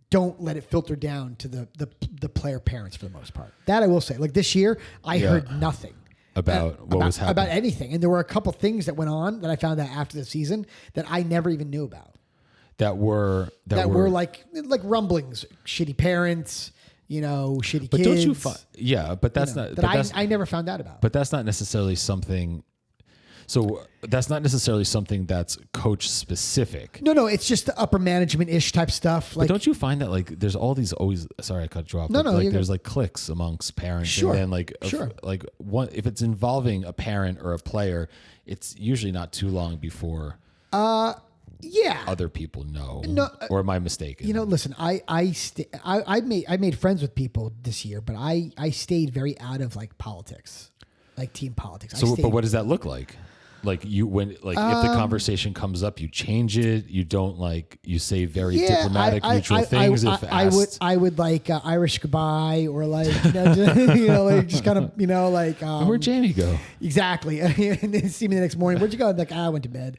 [SPEAKER 1] don't let it filter down to the player parents for the most part. That I will say. Like this year, I heard nothing.
[SPEAKER 2] About what was happening.
[SPEAKER 1] About anything. And there were a couple things that went on that I found out after the season that I never even knew about.
[SPEAKER 2] That were
[SPEAKER 1] like rumblings, shitty parents, shitty kids.
[SPEAKER 2] But don't you find, but that's not,
[SPEAKER 1] that I never found out about.
[SPEAKER 2] But that's not necessarily something. So that's not necessarily something that's coach specific.
[SPEAKER 1] No, it's just the upper management ish type stuff.
[SPEAKER 2] But don't you find that like there's all these always? Sorry, I cut you off.
[SPEAKER 1] No,
[SPEAKER 2] there's like cliques amongst parents, and then if it's involving a parent or a player, it's usually not too long before. Other people know. No, or am I mistaken?
[SPEAKER 1] Listen, I made friends with people this year, but I stayed very out of like politics, like team politics.
[SPEAKER 2] But what does that look like? Like if the conversation comes up, you change it. You don't you say very diplomatic, neutral things.
[SPEAKER 1] I would like Irish goodbye, or just kind of
[SPEAKER 2] where'd Jamie go?
[SPEAKER 1] Exactly. And then see me the next morning. Where'd you go? I'm like, I went to bed.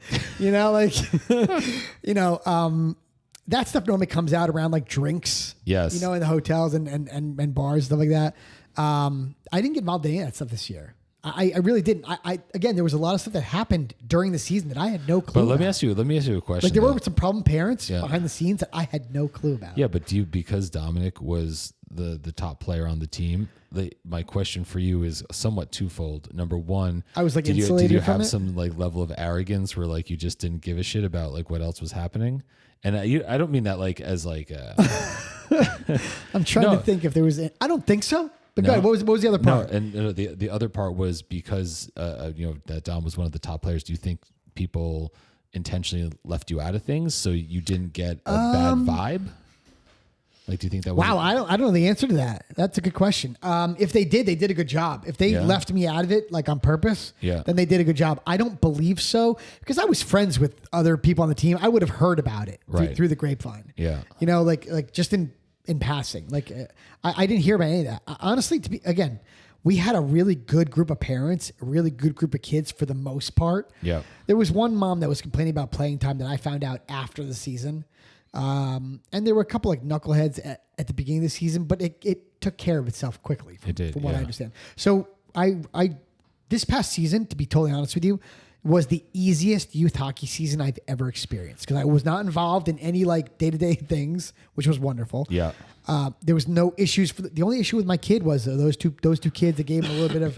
[SPEAKER 1] That stuff normally comes out around like drinks.
[SPEAKER 2] Yes.
[SPEAKER 1] In the hotels and bars, stuff like that. I didn't get involved in any of that stuff this year. I really didn't. Again, there was a lot of stuff that happened during the season that I had no clue.
[SPEAKER 2] But let me ask you a question.
[SPEAKER 1] Like there were some problem parents behind the scenes that I had no clue about.
[SPEAKER 2] Yeah, but because Dominic was the top player on the team, my question for you is somewhat twofold. Number one,
[SPEAKER 1] I was like
[SPEAKER 2] did
[SPEAKER 1] insulated
[SPEAKER 2] you
[SPEAKER 1] from
[SPEAKER 2] have
[SPEAKER 1] it?
[SPEAKER 2] some like level of arrogance where like you just didn't give a shit about like what else was happening? And I don't mean that like as like.
[SPEAKER 1] I'm trying to think if there was. I don't think so. But go ahead, what was the other part?
[SPEAKER 2] No, and the other part was because that Dom was one of the top players. Do you think people intentionally left you out of things so you didn't get a bad vibe? Like, do you think that was?
[SPEAKER 1] Wow, I don't know the answer to that. That's a good question. If they did a good job. If they left me out of it like on purpose, then they did a good job. I don't believe so because I was friends with other people on the team. I would have heard about it through the grapevine.
[SPEAKER 2] Yeah,
[SPEAKER 1] like just in passing. Like I didn't hear about any of that. Honestly, we had a really good group of parents, a really good group of kids for the most part.
[SPEAKER 2] Yeah.
[SPEAKER 1] There was one mom that was complaining about playing time that I found out after the season. And there were a couple like knuckleheads at the beginning of the season, but it took care of itself quickly from what I understand. So I this past season, to be totally honest with you, was the easiest youth hockey season I've ever experienced because I was not involved in any like day-to-day things, which was wonderful.
[SPEAKER 2] Yeah.
[SPEAKER 1] There was no issues. The only issue with my kid was those two kids that gave him a little bit of,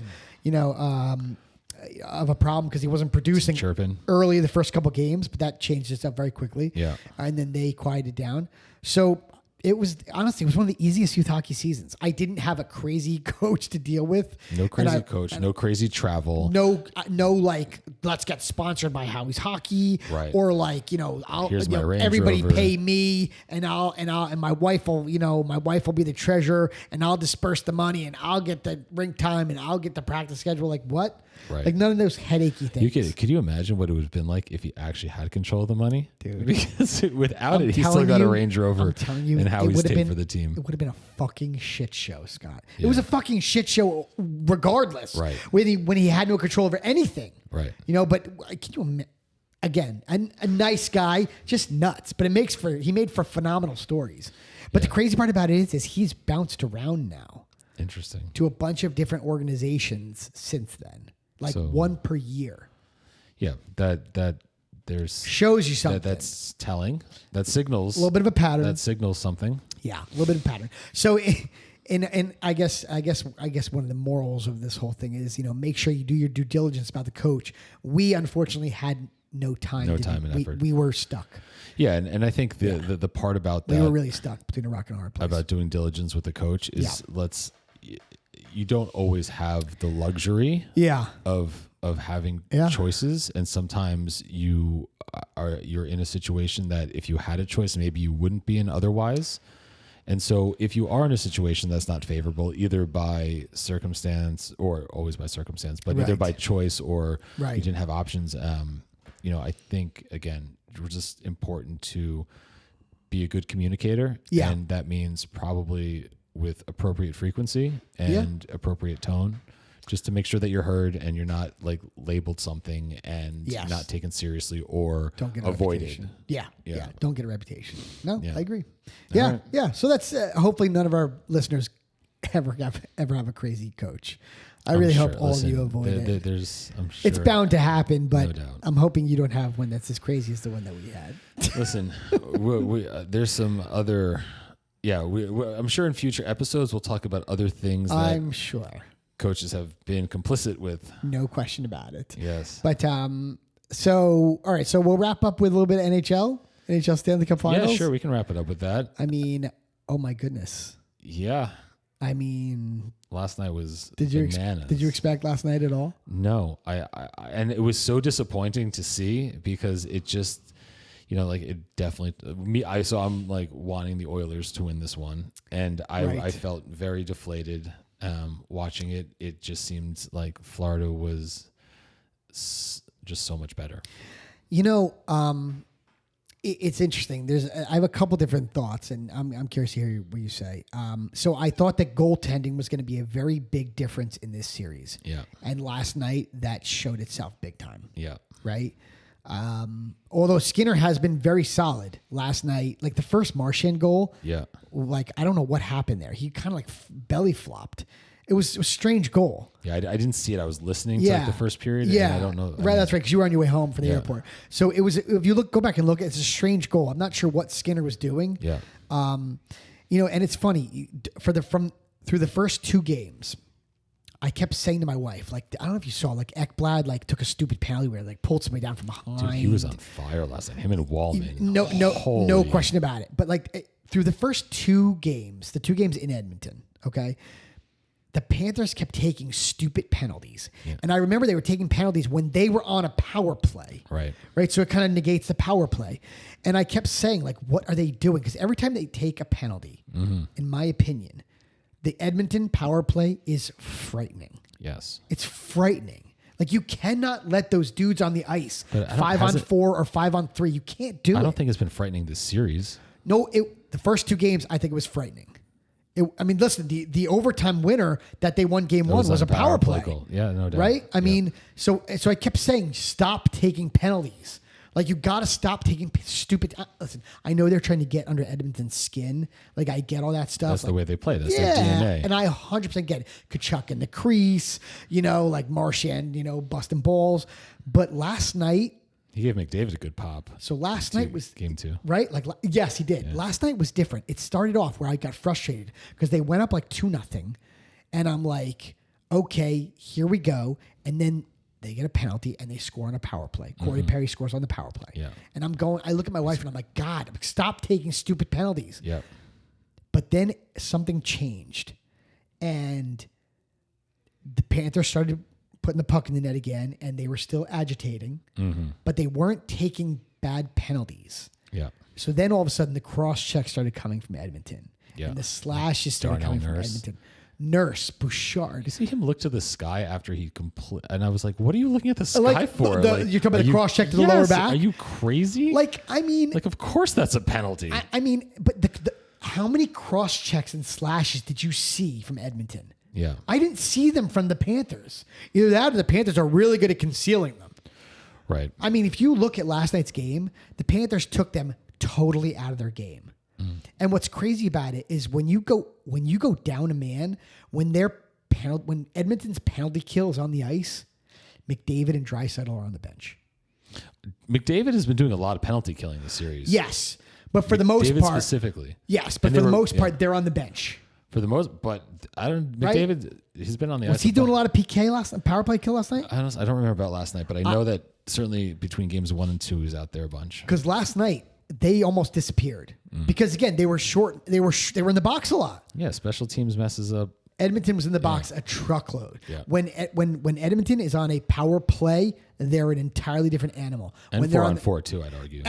[SPEAKER 1] of a problem because he wasn't producing early the first couple games, but that changed itself very quickly.
[SPEAKER 2] Yeah.
[SPEAKER 1] And then they quieted down. So it was honestly, it was one of the easiest youth hockey seasons. I didn't have a crazy coach to deal with.
[SPEAKER 2] No crazy coach, no crazy travel.
[SPEAKER 1] No, like, let's get sponsored by Howie's Hockey.
[SPEAKER 2] Right.
[SPEAKER 1] Or like,
[SPEAKER 2] Here's my Range
[SPEAKER 1] everybody
[SPEAKER 2] Rover.
[SPEAKER 1] pay me and my wife will, my wife will be the treasurer and I'll disperse the money and I'll get the rink time and I'll get the practice schedule. Like what?
[SPEAKER 2] Right.
[SPEAKER 1] Like none of those headachy things.
[SPEAKER 2] Could you imagine what it would have been like if he actually had control of the money?
[SPEAKER 1] Dude.
[SPEAKER 2] Because without it, he still got a Range Rover.
[SPEAKER 1] I'm telling you,
[SPEAKER 2] and how he stayed
[SPEAKER 1] been,
[SPEAKER 2] for the team.
[SPEAKER 1] It would have been a fucking shit show, Scott.
[SPEAKER 2] Yeah.
[SPEAKER 1] It was a fucking shit show regardless.
[SPEAKER 2] Right.
[SPEAKER 1] When he had no control over anything.
[SPEAKER 2] Right.
[SPEAKER 1] But can you imagine? Again, a nice guy, just nuts. But he made for phenomenal stories. But the crazy part about it is he's bounced around now.
[SPEAKER 2] Interesting.
[SPEAKER 1] To a bunch of different organizations since then. Like one per year.
[SPEAKER 2] Yeah, that there's
[SPEAKER 1] shows you something.
[SPEAKER 2] That's telling. That signals
[SPEAKER 1] a little bit of a pattern.
[SPEAKER 2] That signals something.
[SPEAKER 1] Yeah, a little bit of a pattern. So, and I guess one of the morals of this whole thing is make sure you do your due diligence about the coach. We unfortunately had no time.
[SPEAKER 2] And effort.
[SPEAKER 1] We were stuck.
[SPEAKER 2] Yeah, and I think the part about that
[SPEAKER 1] we were really stuck between a rock and a hard place.
[SPEAKER 2] About doing diligence with the coach is you don't always have the luxury of having choices, and sometimes you're in a situation that if you had a choice maybe you wouldn't be in otherwise. And so if you are in a situation that's not favorable either by circumstance or always by circumstance, but either by choice or you didn't have options, I think again it's just important to be a good communicator, and that means probably with appropriate frequency and appropriate tone, just to make sure that you're heard and you're not like labeled something and not taken seriously or
[SPEAKER 1] don't get
[SPEAKER 2] avoided.
[SPEAKER 1] Yeah. Don't get a reputation. No, I agree.
[SPEAKER 2] Right.
[SPEAKER 1] So that's hopefully none of our listeners ever have a crazy coach. I really hope all of you avoid it.
[SPEAKER 2] I'm sure
[SPEAKER 1] it's bound to happen, but
[SPEAKER 2] no doubt.
[SPEAKER 1] I'm hoping you don't have one that's as crazy as the one that we had.
[SPEAKER 2] Listen, there's some other. Yeah, I'm sure in future episodes we'll talk about other things that
[SPEAKER 1] I'm sure
[SPEAKER 2] coaches have been complicit with.
[SPEAKER 1] No question about it.
[SPEAKER 2] Yes.
[SPEAKER 1] But all right, so we'll wrap up with a little bit of NHL Stanley Cup Finals.
[SPEAKER 2] Yeah, sure, we can wrap it up with that.
[SPEAKER 1] I mean, oh my goodness.
[SPEAKER 2] Yeah.
[SPEAKER 1] I mean,
[SPEAKER 2] last night was
[SPEAKER 1] bananas. Did you expect last night at all?
[SPEAKER 2] No, I and it was so disappointing to see because it just. It definitely so I'm like wanting the Oilers to win this one, and I felt very deflated watching it. It just seemed like Florida was just so much better.
[SPEAKER 1] It's interesting. I have a couple different thoughts, and I'm curious to hear what you say. So I thought that goaltending was going to be a very big difference in this series.
[SPEAKER 2] Yeah, and
[SPEAKER 1] last night that showed itself big time.
[SPEAKER 2] Yeah,
[SPEAKER 1] right. Although Skinner has been very solid last night, like the first Marchand goal.
[SPEAKER 2] Yeah.
[SPEAKER 1] Like, I don't know what happened there. He kind of like belly flopped. It was a strange goal.
[SPEAKER 2] Yeah. I didn't see it. I was listening to like the first period.
[SPEAKER 1] Yeah.
[SPEAKER 2] And I don't know.
[SPEAKER 1] Right. That's right. Cause you were on your way home from the airport. So it was, if you go back and look, it's a strange goal. I'm not sure what Skinner was doing.
[SPEAKER 2] Yeah.
[SPEAKER 1] And it's funny through the first two games, I kept saying to my wife, like, I don't know if you saw, like, Ekblad, like, took a stupid penalty where, like, pulled somebody down from behind.
[SPEAKER 2] Dude, he was on fire last night. Him and Wallman.
[SPEAKER 1] No question about it. But, like, through the first two games, the two games in Edmonton, okay, the Panthers kept taking stupid penalties. Yeah. And I remember they were taking penalties when they were on a power play.
[SPEAKER 2] Right.
[SPEAKER 1] So it kind of negates the power play. And I kept saying, like, what are they doing? Because every time they take a penalty, in my opinion, the Edmonton power play is frightening.
[SPEAKER 2] Yes.
[SPEAKER 1] It's frightening. Like, you cannot let those dudes on the ice 5-on-4 or 5-on-3. You can't do it.
[SPEAKER 2] I don't think it's been frightening this series.
[SPEAKER 1] No, the first two games, I think it was frightening. I mean, listen, the overtime winner that they won game one was a power play
[SPEAKER 2] goal. Yeah, no doubt.
[SPEAKER 1] Right? I mean, so I kept saying, stop taking penalties. Like, you got to stop taking stupid. Listen, I know they're trying to get under Edmonton's skin. Like, I get all that stuff.
[SPEAKER 2] That's the way they play. That's their DNA.
[SPEAKER 1] And I 100% get it. Kachuk in the crease, like Marchand, busting balls. But last night,
[SPEAKER 2] he gave McDavid a good pop.
[SPEAKER 1] So last night was
[SPEAKER 2] game 2,
[SPEAKER 1] right? Like, yes, he did. Yeah. Last night was different. It started off where I got frustrated because they went up like 2-0, and I'm like, okay, here we go. And then they get a penalty and they score on a power play. Corey Perry scores on the power play.
[SPEAKER 2] Yeah.
[SPEAKER 1] And I look at my wife and I'm like, God, stop taking stupid penalties.
[SPEAKER 2] Yeah.
[SPEAKER 1] But then something changed, and the Panthers started putting the puck in the net again, and they were still agitating, but they weren't taking bad penalties.
[SPEAKER 2] Yeah.
[SPEAKER 1] So then all of a sudden the cross check started coming from Edmonton.
[SPEAKER 2] Yeah.
[SPEAKER 1] And the slashes started coming from Edmonton. Nurse, Bouchard.
[SPEAKER 2] You see him look to the sky after he and I was like, what are you looking at the sky for?
[SPEAKER 1] You're talking about the cross check to the lower back?
[SPEAKER 2] Are you crazy?
[SPEAKER 1] Of
[SPEAKER 2] course that's a penalty.
[SPEAKER 1] I mean, but how many cross checks and slashes did you see from Edmonton?
[SPEAKER 2] Yeah.
[SPEAKER 1] I didn't see them from the Panthers. Either that or the Panthers are really good at concealing them.
[SPEAKER 2] Right.
[SPEAKER 1] I mean, if you look at last night's game, the Panthers took them totally out of their game. And what's crazy about it is when you go down a man, when Edmonton's penalty kill is on the ice, McDavid and Draisaitl are on the bench.
[SPEAKER 2] McDavid has been doing a lot of penalty killing this series.
[SPEAKER 1] Yes, but for the most part,
[SPEAKER 2] specifically.
[SPEAKER 1] Yes, but for the most part, they're on the bench.
[SPEAKER 2] For the most, but I don't. McDavid, he's been on the ice.
[SPEAKER 1] Was he doing a lot of PK power play kill last night?
[SPEAKER 2] I don't remember about last night, but I know that certainly between games 1 and 2, he's out there a bunch.
[SPEAKER 1] Because last night they almost disappeared because again they were short. They were in the box a lot.
[SPEAKER 2] Yeah, special teams messes up.
[SPEAKER 1] Edmonton was in the box a truckload.
[SPEAKER 2] Yeah.
[SPEAKER 1] When Edmonton is on a power play, they're an entirely different animal.
[SPEAKER 2] And
[SPEAKER 1] when
[SPEAKER 2] 4-on-4 too, I'd argue.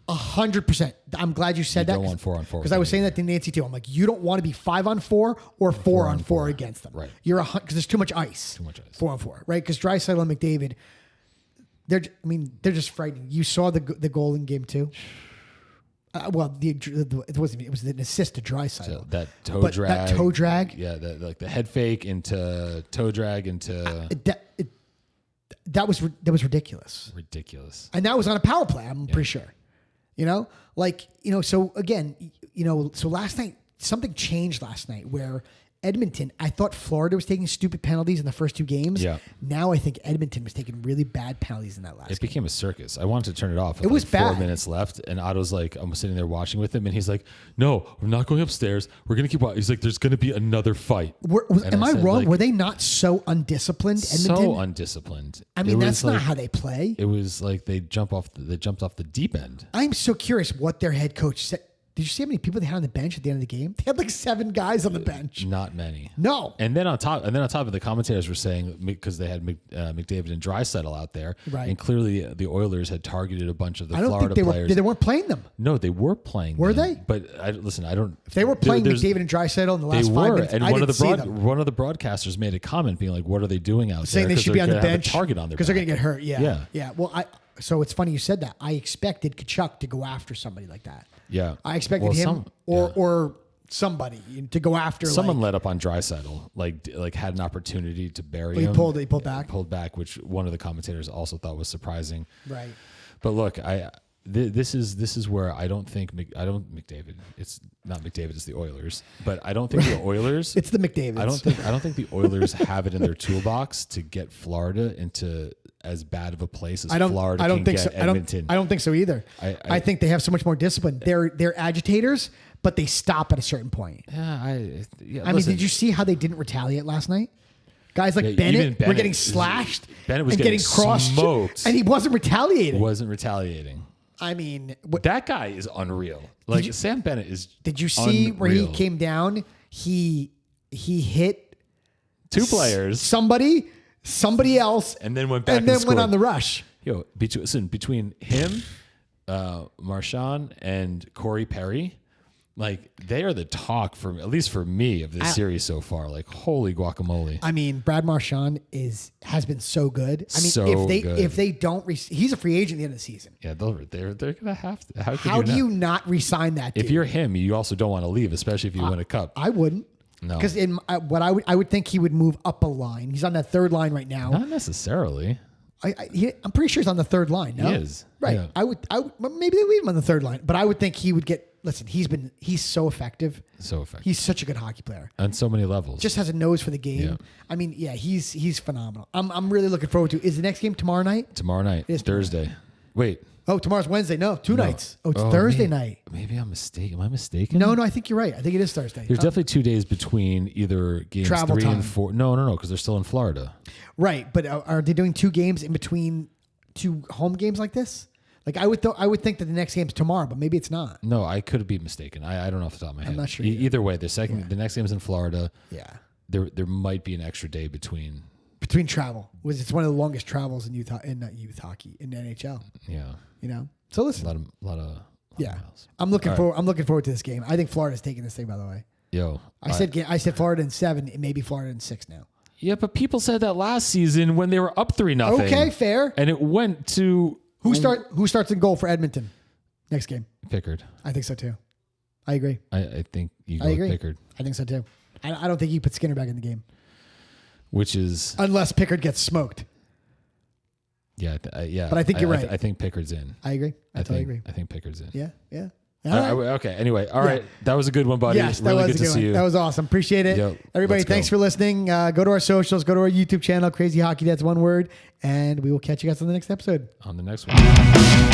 [SPEAKER 1] 100%. I'm glad you said that.
[SPEAKER 2] Don't want 4-on-4
[SPEAKER 1] because I was saying that to Nancy too. I'm like, you don't want to be 5-on-4 or 4-on-4 against them.
[SPEAKER 2] Right.
[SPEAKER 1] Because there's too much ice. 4-on-4, right? Because Draisaitl and McDavid, they're just frightening. You saw the goal in game 2. It wasn't. It was an assist to Draisaitl.
[SPEAKER 2] So that toe drag.
[SPEAKER 1] Yeah,
[SPEAKER 2] the head fake into toe drag into.
[SPEAKER 1] That was ridiculous.
[SPEAKER 2] Ridiculous.
[SPEAKER 1] And that was on a power play. I'm pretty sure. So again, so last night something changed last night where Edmonton, I thought Florida was taking stupid penalties in the first 2 games.
[SPEAKER 2] Yeah.
[SPEAKER 1] Now I think Edmonton was taking really bad penalties in that last game.
[SPEAKER 2] It became a circus. I wanted to turn it off.
[SPEAKER 1] It was bad.
[SPEAKER 2] 4 minutes left, and Otto's like, I'm sitting there watching with him, and he's like, no, we're not going upstairs. We're going to keep watching. He's like, there's going to be another fight.
[SPEAKER 1] Am I wrong? Were they not so undisciplined, Edmonton?
[SPEAKER 2] So undisciplined.
[SPEAKER 1] I mean, that's not how they play.
[SPEAKER 2] It was like they jumped off the deep end.
[SPEAKER 1] I'm so curious what their head coach said. Did you see how many people they had on the bench at the end of the game? They had like 7 guys on the bench.
[SPEAKER 2] Not many.
[SPEAKER 1] No.
[SPEAKER 2] And then on top of it, the commentators were saying, because they had McDavid and Draisaitl out there,
[SPEAKER 1] right?
[SPEAKER 2] And clearly the Oilers had targeted a bunch of the Florida players.
[SPEAKER 1] They weren't playing them.
[SPEAKER 2] No, they were playing.
[SPEAKER 1] Were
[SPEAKER 2] them.
[SPEAKER 1] they?
[SPEAKER 2] But I don't.
[SPEAKER 1] If they were playing McDavid and Draisaitl in the last 5 minutes,
[SPEAKER 2] and
[SPEAKER 1] I didn't see them.
[SPEAKER 2] One of the broadcasters made a comment being like, "What are they doing out there?"
[SPEAKER 1] Saying they should be on the bench.
[SPEAKER 2] Target on their
[SPEAKER 1] because they're going to get hurt.
[SPEAKER 2] Yeah.
[SPEAKER 1] Well, so it's funny you said that. I expected Kachuk to go after somebody like that.
[SPEAKER 2] Yeah,
[SPEAKER 1] I expected him or somebody to go after.
[SPEAKER 2] Someone let up on Draisaitl, like had an opportunity to bury him.
[SPEAKER 1] He pulled back.
[SPEAKER 2] Pulled back, which one of the commentators also thought was surprising.
[SPEAKER 1] Right.
[SPEAKER 2] But look, this is where I don't think McDavid. It's not McDavid. It's the Oilers. But I don't think the Oilers.
[SPEAKER 1] It's the McDavids.
[SPEAKER 2] I don't think the Oilers have it in their toolbox to get Florida into as bad of a place as Florida can get Edmonton.
[SPEAKER 1] I don't think so either. I think they have so much more discipline. They're agitators, but they stop at a certain point.
[SPEAKER 2] I
[SPEAKER 1] mean, did you see how they didn't retaliate last night? Guys like Bennett were getting slashed.
[SPEAKER 2] Bennett was
[SPEAKER 1] and getting crossed,
[SPEAKER 2] smoked,
[SPEAKER 1] and he wasn't retaliating.
[SPEAKER 2] I mean, that guy is unreal. Sam Bennett is.
[SPEAKER 1] Did you see where he came down? He hit
[SPEAKER 2] 2 players,
[SPEAKER 1] somebody else,
[SPEAKER 2] and then went back
[SPEAKER 1] and then went on the rush.
[SPEAKER 2] Yo, between him, Marchand, and Corey Perry, Like, they are the talk for, at least for me, of this series so far. Like, holy guacamole.
[SPEAKER 1] I mean, Brad Marchand has been so good. I mean,
[SPEAKER 2] So
[SPEAKER 1] if they don't, he's a free agent at the end of the season.
[SPEAKER 2] Yeah, they're gonna have to.
[SPEAKER 1] How do you not re-sign that dude?
[SPEAKER 2] If you're him, you also don't want to leave, especially if you win a cup.
[SPEAKER 1] I wouldn't.
[SPEAKER 2] No,
[SPEAKER 1] because I would think he would move up a line. He's on that third line right now.
[SPEAKER 2] Not necessarily.
[SPEAKER 1] I'm pretty sure he's on the third line. No?
[SPEAKER 2] He is.
[SPEAKER 1] Right.
[SPEAKER 2] Yeah.
[SPEAKER 1] I would maybe they leave him on the third line, but I would think he would get. Listen, he's so effective.
[SPEAKER 2] So effective.
[SPEAKER 1] He's such a good hockey player
[SPEAKER 2] on so many levels.
[SPEAKER 1] Just has a nose for the game. Yeah. I mean, yeah, he's phenomenal. I'm really looking forward to. Is the next game tomorrow night?
[SPEAKER 2] Tomorrow night. It's Thursday. Wait.
[SPEAKER 1] Oh, tomorrow's Wednesday. No, two nights. Oh, it's Thursday night.
[SPEAKER 2] Maybe I'm mistaken. Am I mistaken?
[SPEAKER 1] No, I think you're right. I think it is Thursday.
[SPEAKER 2] There's definitely 2 days between either games
[SPEAKER 1] Travel
[SPEAKER 2] 3
[SPEAKER 1] time.
[SPEAKER 2] and 4. No, because they're still in Florida.
[SPEAKER 1] Right, but are they doing 2 games in between 2 home games like this? Like I would think that the next game's tomorrow, but maybe it's not.
[SPEAKER 2] No, I could be mistaken. I don't know off the top of my head.
[SPEAKER 1] I'm not sure.
[SPEAKER 2] Either way, the next game's in Florida.
[SPEAKER 1] Yeah.
[SPEAKER 2] There might be an extra day between
[SPEAKER 1] travel. It's one of the longest travels in not youth hockey in the NHL.
[SPEAKER 2] Yeah.
[SPEAKER 1] You know. So listen.
[SPEAKER 2] A lot of miles.
[SPEAKER 1] I'm looking forward to this game. I think Florida's taking this thing, by the way. I said Florida in 7, it may be Florida in 6 now.
[SPEAKER 2] Yeah, but people said that last season when they were up 3-0.
[SPEAKER 1] Okay, fair.
[SPEAKER 2] And it went to
[SPEAKER 1] Who starts in goal for Edmonton next game?
[SPEAKER 2] Pickard.
[SPEAKER 1] I think so too. I agree.
[SPEAKER 2] I think you go with Pickard.
[SPEAKER 1] I think so too. I don't think you put Skinner back in the game.
[SPEAKER 2] Which is
[SPEAKER 1] unless Pickard gets smoked.
[SPEAKER 2] Yeah, yeah.
[SPEAKER 1] But I think you're right.
[SPEAKER 2] I think Pickard's in.
[SPEAKER 1] I agree. I totally agree.
[SPEAKER 2] I think Pickard's in.
[SPEAKER 1] Yeah.
[SPEAKER 2] Okay. Anyway, all right. That was a good one, buddy.
[SPEAKER 1] Yes, that
[SPEAKER 2] really
[SPEAKER 1] was
[SPEAKER 2] good
[SPEAKER 1] a good
[SPEAKER 2] to see
[SPEAKER 1] one.
[SPEAKER 2] you.
[SPEAKER 1] That was awesome. Appreciate it.
[SPEAKER 2] Yep,
[SPEAKER 1] everybody, thanks for listening. Go to our socials. Go to our YouTube channel, Crazy Hockey Dad's one word, and we will catch you guys on the next episode.
[SPEAKER 2] On the next one.